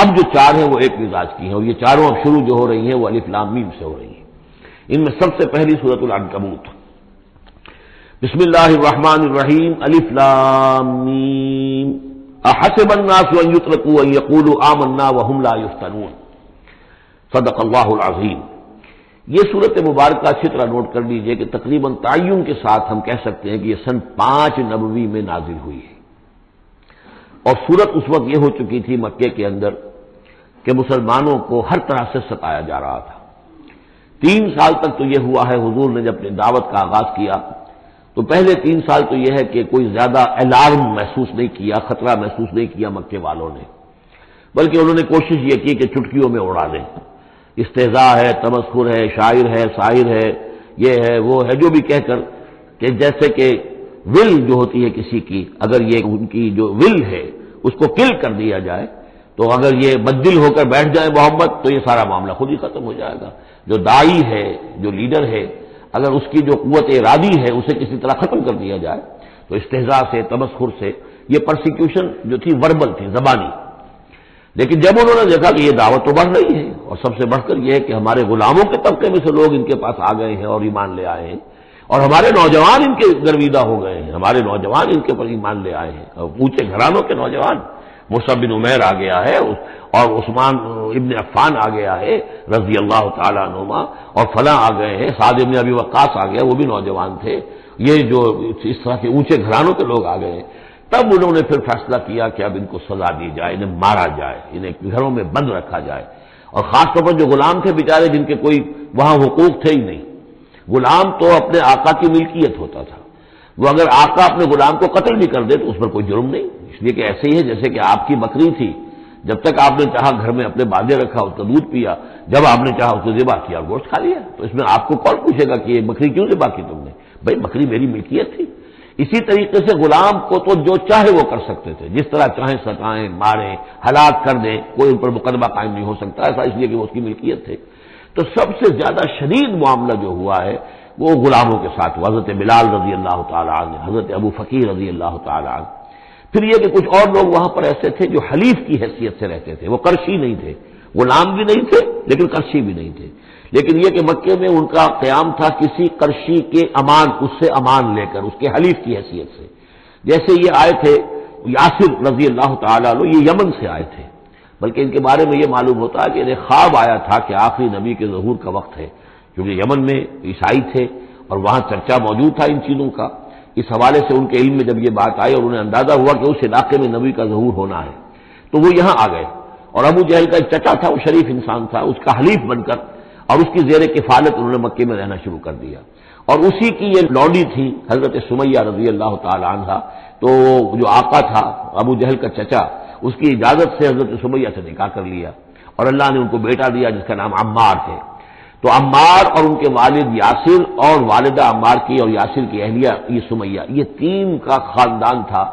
اب جو چار ہیں وہ ایک مزاج کی ہیں، اور یہ چاروں اب شروع جو ہو رہی ہیں وہ الف لام میم سے ہو رہی ہیں۔ ان میں سب سے پہلی سورۃ العنکبوت، بسم اللہ الرحمن الرحیم، الف لام میم، احسب الناس ان یترکوا ان یقولوا آمنا وهم لا یفتنون، صدق اللہ العظیم۔ یہ صورت مبارکہ اچھی طرح نوٹ کر لیجئے کہ تقریباً تعین کے ساتھ ہم کہہ سکتے ہیں کہ یہ سن 5 نبوی میں نازل ہوئی ہے، اور صورت اس وقت یہ ہو چکی تھی مکے کے اندر کہ مسلمانوں کو ہر طرح سے ستایا جا رہا تھا۔ 3 سال تک تو یہ ہوا ہے، حضور نے جب اپنی دعوت کا آغاز کیا تو پہلے 3 سال تو یہ ہے کہ کوئی زیادہ الارم محسوس نہیں کیا، خطرہ محسوس نہیں کیا مکے والوں نے، بلکہ انہوں نے کوشش یہ کی کہ چٹکیوں میں اڑا دیں۔ استہزاء ہے، تمسخر ہے، شاعر ہے، ساحر ہے، یہ ہے وہ ہے، جو بھی کہہ کر کہ جیسے کہ ول جو ہوتی ہے کسی کی، اگر یہ ان کی جو ول ہے اس کو کل کر دیا جائے تو اگر یہ بددل ہو کر بیٹھ جائے محمد تو یہ سارا معاملہ خود ہی ختم ہو جائے گا۔ جو داعی ہے، جو لیڈر ہے، اگر اس کی جو قوت ارادی ہے اسے کسی طرح ختم کر دیا جائے تو استہزاء سے، تمسخر سے، یہ پرسیکیوشن جو تھی وربل تھی، زبانی۔ لیکن جب انہوں نے دیکھا کہ یہ دعوت تو بڑھ رہی ہے، اور سب سے بڑھ کر یہ ہے کہ ہمارے غلاموں کے طبقے میں سے لوگ ان کے پاس آ گئے ہیں اور ایمان لے آئے ہیں، اور ہمارے نوجوان ان کے گرویدہ ہو گئے ہیں، ہمارے نوجوان ان کے پر ایمان لے آئے ہیں، اور اونچے گھرانوں کے نوجوان، مصعب بن عمیر آ گیا ہے، اور عثمان ابن عفان آ گیا ہے رضی اللہ تعالیٰ عنہما، اور فلاں آ گئے ہیں، سعد ابن ابی وقاص آ گیا، وہ بھی نوجوان تھے، یہ جو اس طرح کے اونچے گھرانوں کے لوگ آ گئے ہیں۔ تب انہوں نے پھر فیصلہ کیا کہ اب ان کو سزا دی جائے، انہیں مارا جائے، انہیں گھروں میں بند رکھا جائے، اور خاص طور پر جو غلام تھے بیچارے، جن کے کوئی وہاں حقوق تھے ہی نہیں۔ غلام تو اپنے آقا کی ملکیت ہوتا تھا، وہ اگر آقا اپنے غلام کو قتل بھی کر دے تو اس پر کوئی جرم نہیں، اس لیے کہ ایسے ہی ہے جیسے کہ آپ کی بکری تھی، جب تک آپ نے چاہا گھر میں اپنے باندھے رکھا، اس کا دودھ پیا، جب آپ نے چاہا اس کو ذبح کیا، گوشت کھا لیا، تو اس میں آپ کو کون پوچھے گا کہ یہ بکری کیوں ذبح کی تم نے؟ بھائی بکری میری ملکیت تھی۔ اسی طریقے سے غلام کو تو جو چاہے وہ کر سکتے تھے، جس طرح چاہیں ستائیں، ماریں، ہلاک کر دیں، کوئی ان پر مقدمہ قائم نہیں ہو سکتا، ایسا اس لیے کہ وہ اس کی ملکیت تھے۔ تو سب سے زیادہ شدید معاملہ جو ہوا ہے وہ غلاموں کے ساتھ ہوا، حضرت بلال رضی اللہ تعالیٰ عنہ، حضرت ابو فقیر رضی اللہ تعالیٰ عنہ۔ پھر یہ کہ کچھ اور لوگ وہاں پر ایسے تھے جو حلیف کی حیثیت سے رہتے تھے، وہ قرشی نہیں تھے، غلام بھی نہیں تھے لیکن قرشی بھی نہیں تھے، لیکن یہ کہ مکے میں ان کا قیام تھا کسی قرشی کے امان، اس سے امان لے کر، اس کے حلیف کی حیثیت سے۔ جیسے یہ آئے تھے یاسر رضی اللہ تعالیٰ عنہ، یہ یمن سے آئے تھے، بلکہ ان کے بارے میں یہ معلوم ہوتا ہے کہ انہیں خواب آیا تھا کہ آخری نبی کے ظہور کا وقت ہے، کیونکہ یمن میں عیسائی تھے اور وہاں چرچا موجود تھا ان چیزوں کا۔ اس حوالے سے ان کے علم میں جب یہ بات آئی اور انہیں اندازہ ہوا کہ اس علاقے میں نبی کا ظہور ہونا ہے تو وہ یہاں آ گئے، اور ابو جہل کا ایک چچا تھا، وہ شریف انسان تھا، اس کا حلیف بن کر اور اس کی زیر کفالت انہوں نے مکے میں رہنا شروع کر دیا، اور اسی کی یہ لونڈی تھی حضرت سمیہ رضی اللہ تعالی عنہ۔ تو جو آقا تھا ابو جہل کا چچا، اس کی اجازت سے حضرت سمیہ سے نکاح کر لیا، اور اللہ نے ان کو بیٹا دیا جس کا نام عمار ہے۔ تو عمار اور ان کے والد یاسر اور والدہ عمار کی اور یاسر کی اہلیہ یہ سمیہ، یہ 3 کا خاندان تھا۔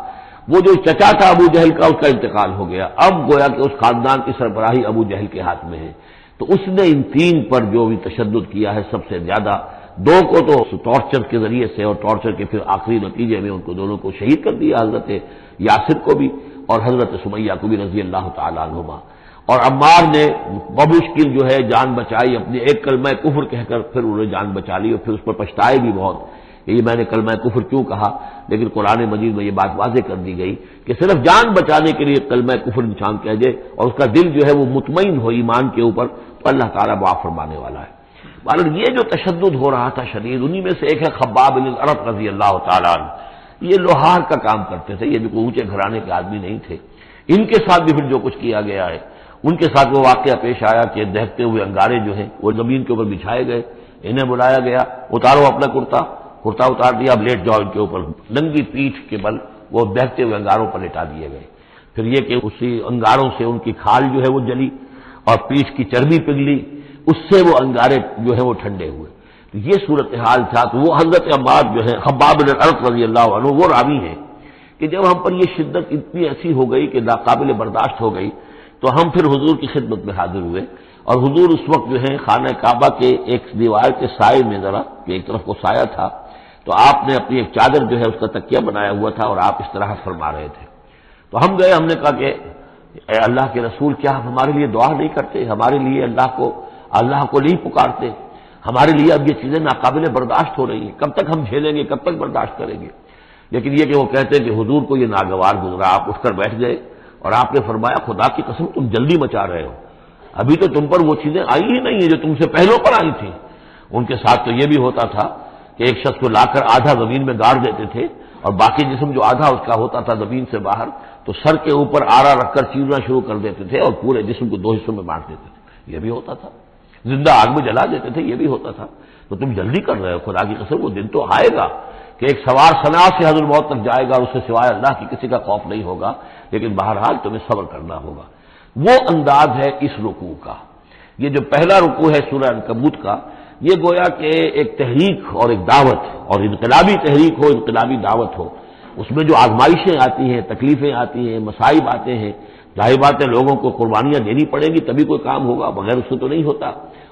وہ جو چچا تھا ابو جہل کا، اس کا انتقال ہو گیا، اب گویا کہ اس خاندان کی سربراہی ابو جہل کے ہاتھ میں ہے۔ تو اس نے ان 3 پر جو بھی تشدد کیا ہے سب سے زیادہ، 2 کو تو ٹارچر کے ذریعے سے، اور ٹارچر کے پھر آخری نتیجے میں ان کو دونوں کو شہید کر دیا، حضرت یاسر کو بھی اور حضرت سمیہ کو بھی رضی اللہ تعالیٰ عنہما۔ اور عمار نے بمشکل جو ہے جان بچائی، اپنے ایک کلمہ کفر کہہ کر پھر انہوں نے جان بچا لی، اور پھر اس پر پچھتائے بھی بہت کہ یہ میں نے کلمہ کفر کیوں کہا، لیکن قرآن مجید میں یہ بات واضح کر دی گئی کہ صرف جان بچانے کے لیے کلمہ کفر انسان کہہ دے اور اس کا دل جو ہے وہ مطمئن ہو ایمان کے اوپر، تو اللہ تعالیٰ معاف فرمانے والا ہے۔ بہرحال یہ جو تشدد ہو رہا تھا شدید، انہی میں سے ایک ہے خباب بن الارت رضی اللہ تعالیٰ عنہ۔ یہ لوہار کا کام کرتے تھے، یہ بھی کوئی اونچے گھرانے کے آدمی نہیں تھے۔ ان کے ساتھ بھی پھر جو کچھ کیا گیا ہے، ان کے ساتھ وہ واقعہ پیش آیا کہ دہتے ہوئے انگارے جو ہیں وہ زمین کے اوپر بچھائے گئے، انہیں بلایا گیا، اتارو اپنا کرتا اتار دیا، اب لیٹ جاؤ ان کے اوپر، ننگی پیٹھ کے بل وہ دہتے ہوئے انگاروں پر لٹا دیے گئے۔ پھر یہ کہ اسی انگاروں سے ان کی کھال جو ہے وہ جلی اور پیٹھ کی چربی پگھلی، اس سے وہ انگارے جو ہے وہ ٹھنڈے ہوئے۔ تو یہ صورتحال تھا۔ تو وہ حضرت عمار جو ہے خباب بن الارت رضی اللہ عنہ، وہ راوی ہیں کہ جب ہم پر یہ شدت اتنی ایسی ہو گئی کہ ناقابل برداشت ہو گئی تو ہم پھر حضور کی خدمت میں حاضر ہوئے، اور حضور اس وقت جو ہے خانہ کعبہ کے ایک دیوار کے سائے میں، ذرا کہ ایک طرف کو سایہ تھا، تو آپ نے اپنی ایک چادر جو ہے اس کا تکیہ بنایا ہوا تھا اور آپ اس طرح فرما رہے تھے۔ تو ہم گئے، ہم نے کہا کہ اے اللہ کے رسول کیا آپ ہمارے لیے دعا نہیں کرتے، ہمارے لیے اللہ کو نہیں پکارتے؟ ہمارے لیے اب یہ چیزیں ناقابل برداشت ہو رہی ہیں، کب تک ہم جھیلیں گے، کب تک برداشت کریں گے؟ لیکن یہ کہ وہ کہتے ہیں کہ حضور کو یہ ناگوار گزرا، آپ اٹھ کر بیٹھ گئے اور آپ نے فرمایا خدا کی قسم تم جلدی مچا رہے ہو، ابھی تو تم پر وہ چیزیں آئی ہی نہیں ہیں جو تم سے پہلوں پر آئی تھیں۔ ان کے ساتھ تو یہ بھی ہوتا تھا کہ ایک شخص کو لا کر آدھا زمین میں گاڑ دیتے تھے اور باقی جسم جو آدھا اس کا ہوتا تھا زمین سے باہر، تو سر کے اوپر آرا رکھ کر چیرنا شروع کر دیتے تھے اور پورے جسم کو 2 حصوں میں بانٹ دیتے تھے، یہ بھی ہوتا تھا۔ زندہ آگ میں جلا دیتے تھے، یہ بھی ہوتا تھا۔ تو تم جلدی کر رہے ہو، خدا کی قسم وہ دن تو آئے گا کہ ایک سوار صنع سے حضر موت تک جائے گا اور اس سے سوائے اللہ کی کسی کا خوف نہیں ہوگا، لیکن بہرحال تمہیں صبر کرنا ہوگا۔ وہ انداز ہے اس رکوع کا۔ یہ جو پہلا رکوع ہے سورہ عنکبوت کا، یہ گویا کہ ایک تحریک اور ایک دعوت، اور انقلابی تحریک ہو، انقلابی دعوت ہو، اس میں جو آزمائشیں آتی ہیں، تکلیفیں آتی ہیں، مصائب آتے ہیں، ظاہر بات ہے لوگوں کو قربانیاں دینی پڑیں گی تبھی کوئی کام ہوگا، بغیر اس سے تو نہیں ہوتا۔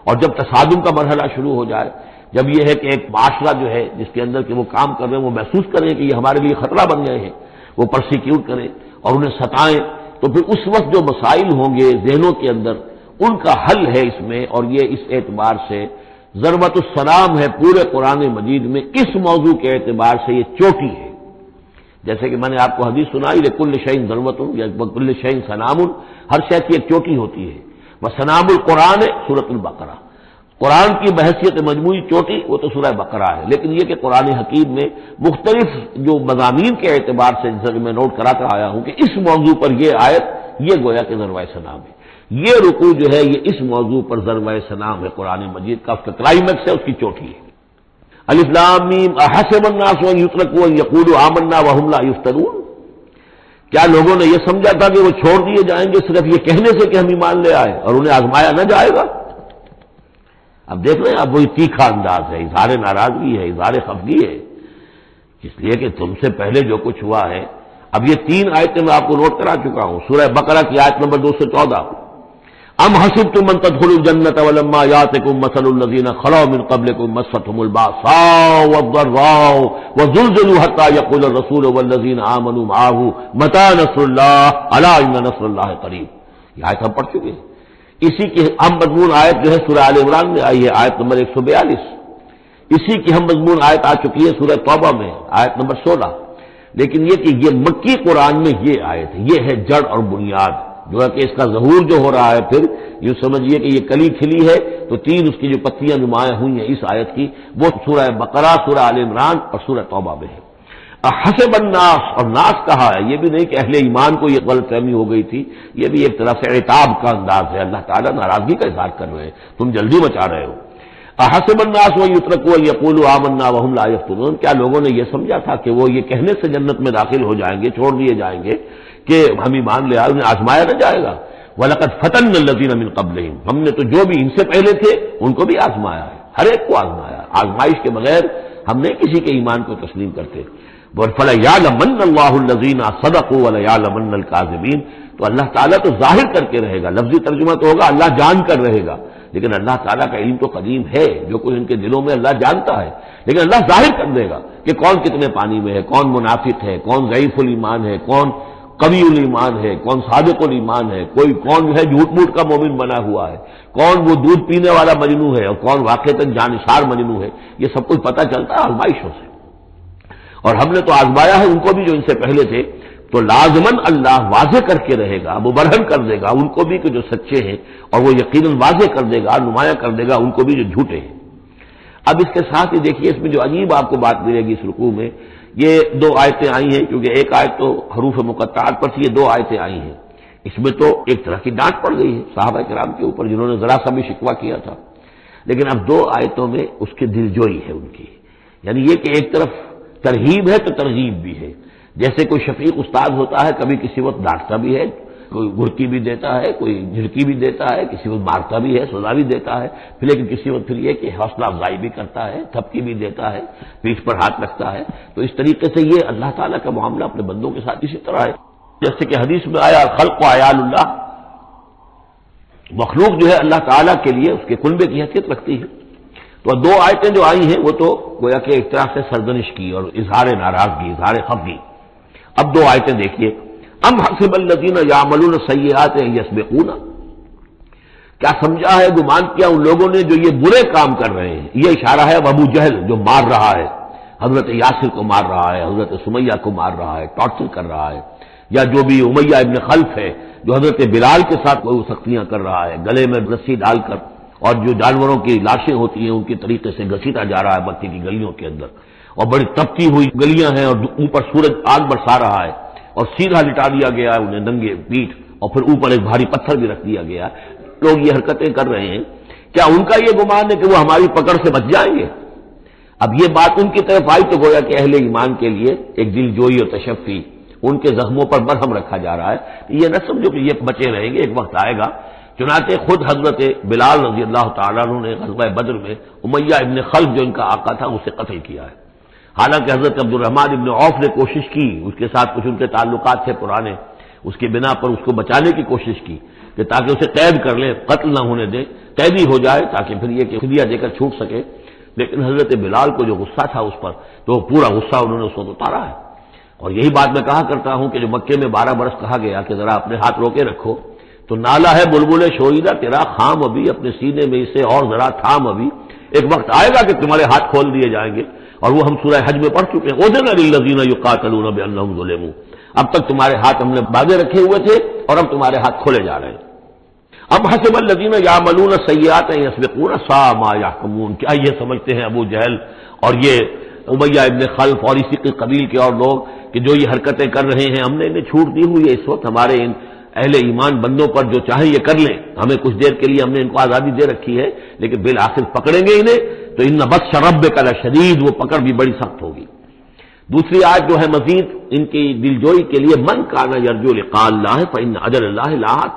اور جب تصادم کا مرحلہ شروع ہو جائے، جب یہ ہے کہ ایک معاشرہ جو ہے جس کے اندر کہ وہ کام کر رہے ہیں وہ محسوس کریں کہ یہ ہمارے لیے خطرہ بن گئے ہیں، وہ پرسیکیوٹ کریں اور انہیں ستائیں، تو پھر اس وقت جو مسائل ہوں گے ذہنوں کے اندر ان کا حل ہے اس میں، اور یہ اس اعتبار سے ضربۃ السلام ہے پورے قرآن مجید میں، اس موضوع کے اعتبار سے یہ چوٹی ہے۔ جیسے کہ میں نے آپ کو حدیث سنائی لکل شیء ضربۃ یا کل شیء سنام، ہر شے کی ایک چوٹی ہوتی ہے، وسنام القرآن سورۃ البقرہ، قرآن کی بحثیت مجموعی چوٹی وہ تو سورہ بقرہ ہے، لیکن یہ کہ قرآن حکیم میں مختلف جو مضامین کے اعتبار سے جیسا کہ میں نوٹ کراتا آیا ہوں کہ اس موضوع پر یہ آیت یہ گویا کہ ذروۂ سنام ہے، یہ رکوع جو ہے یہ اس موضوع پر ذروۂ سنام ہے قرآن مجید کا، اس کا کلائمیکس ہے، اس کی چوٹی ہے۔ الف لام میم احسب الناس ان یترکوا ان یقولوا آمنا وهم لا یفتنون، کیا لوگوں نے یہ سمجھا تھا کہ وہ چھوڑ دیے جائیں گے صرف یہ کہنے سے کہ ہم ایمان لے آئے اور انہیں آزمایا نہ جائے گا؟ اب دیکھ رہے ہیں اب وہی تیکھا انداز ہے، اظہار ناراضگی ہے، اظہار خفگی ہے، اس لیے کہ تم سے پہلے جو کچھ ہوا ہے۔ اب یہ 3 آیتیں میں آپ کو نوٹ کرا چکا ہوں، سورہ بقرہ کی آیت نمبر 214، ام حسبتم ان تدخلوا الجنة ولما يأتكم مثل الذين خلوا من قبلكم مستهم البأساء والضراء وزلزلوا حتى يقول الرسول والذين آمنوا معه متى نصر الله ألا إن نصر الله قريب، یہ آیت ہم پڑھ چکے ہیں۔ اسی کی ہم مضمون آیت جو ہے سورہ آل عمران میں آئی ہے، آیت نمبر 142، اسی کی ہم مضمون آیت آ چکی ہے سورہ توبہ میں آیت نمبر 16، لیکن یہ کہ یہ مکی قرآن میں یہ آیت ہے، یہ ہے جڑ اور بنیاد، جو ہے کہ اس کا ظہور جو ہو رہا ہے، پھر یوں سمجھیے کہ یہ کلی کھلی ہے تو 3 اس کی جو پتیاں نمایاں ہوئی ہیں اس آیت کی، وہ سورہ بقرہ، سورہ آل عمران اور سورہ توبہ میں ہے۔ حسب الناس، اور ناس کہا ہے، یہ بھی نہیں کہ اہل ایمان کو یہ غلط فہمی ہو گئی تھی، یہ بھی ایک طرح سے عتاب کا انداز ہے، اللہ تعالیٰ ناراضگی کا اظہار کر رہے ہیں، تم جلدی مچا رہے ہو۔ حسب الناس ان یترکوا ان یقولوا آمنا وهم لا یفتنون، کیا لوگوں نے یہ سمجھا تھا کہ وہ یہ کہنے سے جنت میں داخل ہو جائیں گے، چھوڑ دیے جائیں گے کہ ہم ایمان لے آئے، انہیں آزمایا نہ جائے گا؟ وَلَقَدْ فَتَنَّا الَّذِينَ مِن قَبْلِهِمْ، ہم نے تو جو بھی ان سے پہلے تھے ان کو بھی آزمایا ہے، ہر ایک کو آزمایا، آزمائش کے بغیر ہم نہیں کسی کے ایمان کو تسلیم کرتے۔ فَلَيَعْلَمَنَّ اللَّهُ الَّذِينَ صَدَقُوا وَلَيَعْلَمَنَّ الْكَاذِبِينَ، تو اللہ تعالیٰ تو ظاہر کر کے رہے گا، لفظی ترجمہ تو ہوگا اللہ جان کر رہے گا، لیکن اللہ تعالیٰ کا علم تو قدیم ہے، جو کچھ ان کے دلوں میں اللہ جانتا ہے، لیکن اللہ ظاہر کر دے گا کہ کون کتنے پانی میں ہے، کون منافق ہے، کون ضعیف الایمان ہے، کون قوی الایمان ہے، کون صادق الایمان ہے، کوئی کون جو ہے جھوٹ موٹ کا مومن بنا ہوا ہے، کون وہ دودھ پینے والا مجنو ہے اور کون واقعتاً جانثار مجنو ہے، یہ سب کچھ پتہ چلتا ہے آزمائشوں سے۔ اور ہم نے تو آزمایا ہے ان کو بھی جو ان سے پہلے تھے، تو لازماً اللہ واضح کر کے رہے گا، مبرہن کر دے گا ان کو بھی کہ جو سچے ہیں، اور وہ یقیناً واضح کر دے گا، نمایاں کر دے گا ان کو بھی جو جھوٹے ہیں۔ اب اس کے ساتھ ہی دیکھیے اس میں جو عجیب آپ کو بات ملے گی اس رکوع میں، یہ 2 آیتیں آئی ہیں، کیونکہ ایک آیت تو حروف مقطعات پر تھی، یہ 2 آیتیں آئی ہیں، اس میں تو ایک طرح کی ڈانٹ پڑ گئی ہے صحابہ کرام کے اوپر جنہوں نے ذرا سا بھی شکوہ کیا تھا، لیکن اب 2 آیتوں میں اس کی دلجوئی ہے ان کی، یعنی یہ کہ ایک طرف ترغیب ہے تو ترغیب بھی ہے، جیسے کوئی شفیق استاد ہوتا ہے، کبھی کسی وقت ڈانٹتا بھی ہے، کوئی گھرکی بھی دیتا ہے، کوئی جھڑکی بھی دیتا ہے، کسی وقت مارتا بھی ہے، سزا بھی دیتا ہے، پھر لیکن کسی وقت پھر یہ کہ حوصلہ افزائی بھی کرتا ہے، تھپکی بھی دیتا ہے، پیٹھ پر ہاتھ رکھتا ہے۔ تو اس طریقے سے یہ اللہ تعالیٰ کا معاملہ اپنے بندوں کے ساتھ اسی طرح ہے، جیسے کہ حدیث میں آیا خلق و عیال اللہ، مخلوق جو ہے اللہ تعالیٰ کے لیے اس کے کنبے کی حیثیت رکھتی ہے۔ تو 2 آیتیں جو آئی ہیں وہ تو گویا کہ ایک طرح سے سرزنش کی اور اظہار ناراضگی، اظہار خفگی۔ اب 2 آیتیں دیکھیے، ام حسب الذین یعملون السیئات ان یسبقونا، کیا سمجھا ہے، گمان کیا ان لوگوں نے جو یہ برے کام کر رہے ہیں. یہ اشارہ ہے ابو جہل جو مار رہا ہے، حضرت یاسر کو مار رہا ہے، حضرت سمیہ کو مار رہا ہے، ٹارچر کر رہا ہے، یا جو بھی امیہ ابن خلف ہے جو حضرت بلال کے ساتھ وہ سختیاں کر رہا ہے، گلے میں رسی ڈال کر، اور جو جانوروں کی لاشیں ہوتی ہیں ان کے طریقے سے گھسیٹا جا رہا ہے مکے کی گلیوں کے اندر، اور بڑی تپتی ہوئی گلیاں ہیں اور اوپر سورج آگ برسا رہا ہے، اور سیدھا لٹا دیا گیا ہے انہیں ننگے پیٹھ، اور پھر اوپر ایک بھاری پتھر بھی رکھ دیا گیا. لوگ یہ حرکتیں کر رہے ہیں، کیا ان کا یہ گمان ہے کہ وہ ہماری پکڑ سے بچ جائیں گے؟ اب یہ بات ان کی طرف آئی تو گویا کہ اہل ایمان کے لیے ایک دل جوئی اور تشفی، ان کے زخموں پر مرہم رکھا جا رہا ہے. یہ نہ سمجھو کہ یہ بچے رہیں گے، ایک وقت آئے گا. چنانچہ خود حضرت بلال رضی اللہ تعالیٰ عنہ نے غزوہ بدر میں امیہ ابن خلف جو ان کا آقا تھا اسے قتل کیا ہے. حالانکہ حضرت عبد الرحمن ابن عوف نے کوشش کی، اس کے ساتھ کچھ ان کے تعلقات تھے پرانے، اس کی بنا پر اس کو بچانے کی کوشش کی کہ تاکہ اسے قید کر لیں، قتل نہ ہونے دیں، قیدی ہو جائے تاکہ پھر یہ کہ فدیہ دے کر چھوٹ سکے. لیکن حضرت بلال کو جو غصہ تھا اس پر، تو پورا غصہ انہوں نے اس وقت اتارا ہے. اور یہی بات میں کہا کرتا ہوں کہ جو مکے میں 12 برس کہا گیا کہ ذرا اپنے ہاتھ روکے رکھو، تو نالا ہے بلبل شوریدہ تیرا خام ابھی، اپنے سینے میں اسے اور ذرا تھام ابھی، ایک وقت آئے گا کہ تمہارے ہاتھ کھول دیے جائیں گے. اور وہ ہم سورہ حج میں پڑھ چکے ہیں، اذن للذین یقاتلون بانہم ظلموا، اب تک تمہارے ہاتھ ہم نے باندھے رکھے ہوئے تھے اور اب تمہارے ہاتھ کھولے جا رہے ہیں. اب حسب الذین یعملون السیئات ان یسبقونا ساء ما یحکمون، کیا یہ سمجھتے ہیں ابو جہل اور یہ امیہ ابن خلف اور اسی کے قبیل کے اور لوگ کہ جو یہ حرکتیں کر رہے ہیں ہم نے انہیں چھوٹ دی ہوئی ہے، اس وقت ہمارے ان اہل ایمان بندوں پر جو چاہیں یہ کر لیں، ہمیں کچھ دیر کے لیے ہم نے ان کو آزادی دے رکھی ہے، لیکن بالآخر پکڑیں گے انہیں تو ان بطش ربک لشدید، وہ پکڑ بھی بڑی سخت ہوگی. دوسری آیت جو ہے مزید ان کی دلجوئی کے لیے، من کان یرجو لقاء اللہ فإن اجل اللہ لآت،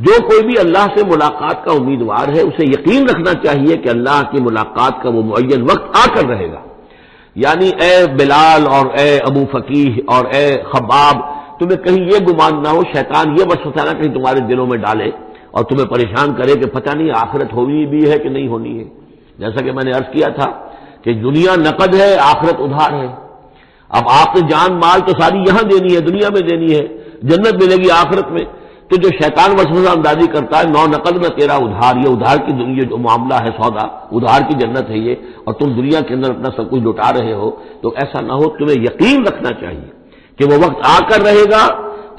جو کوئی بھی اللہ سے ملاقات کا امیدوار ہے اسے یقین رکھنا چاہیے کہ اللہ کی ملاقات کا وہ معین وقت آ کر رہے گا. یعنی اے بلال اور اے ابو فقیہ اور اے خباب، تمہیں کہیں یہ گمان نہ ہو، شیطان یہ وسوسہ نہ کہیں تمہارے دلوں میں ڈالے اور تمہیں پریشان کرے کہ پتہ نہیں آخرت ہونی بھی ہے کہ نہیں ہونی ہے. جیسا کہ میں نے عرض کیا تھا کہ دنیا نقد ہے، آخرت ادھار ہے. اب آپ نے جان مال تو ساری یہاں دینی ہے، دنیا میں دینی ہے، جنت ملے گی آخرت میں. تو جو شیطان وسوسہ اندازی کرتا ہے، نو نقد میں تیرا ادھار، یہ ادھار کی دنیا جو معاملہ ہے، سودا ادھار کی جنت ہے یہ، اور تم دنیا کے اندر اپنا سب کچھ لٹا رہے ہو، تو ایسا نہ ہو. تمہیں یقین رکھنا چاہیے کہ وہ وقت آ کر رہے گا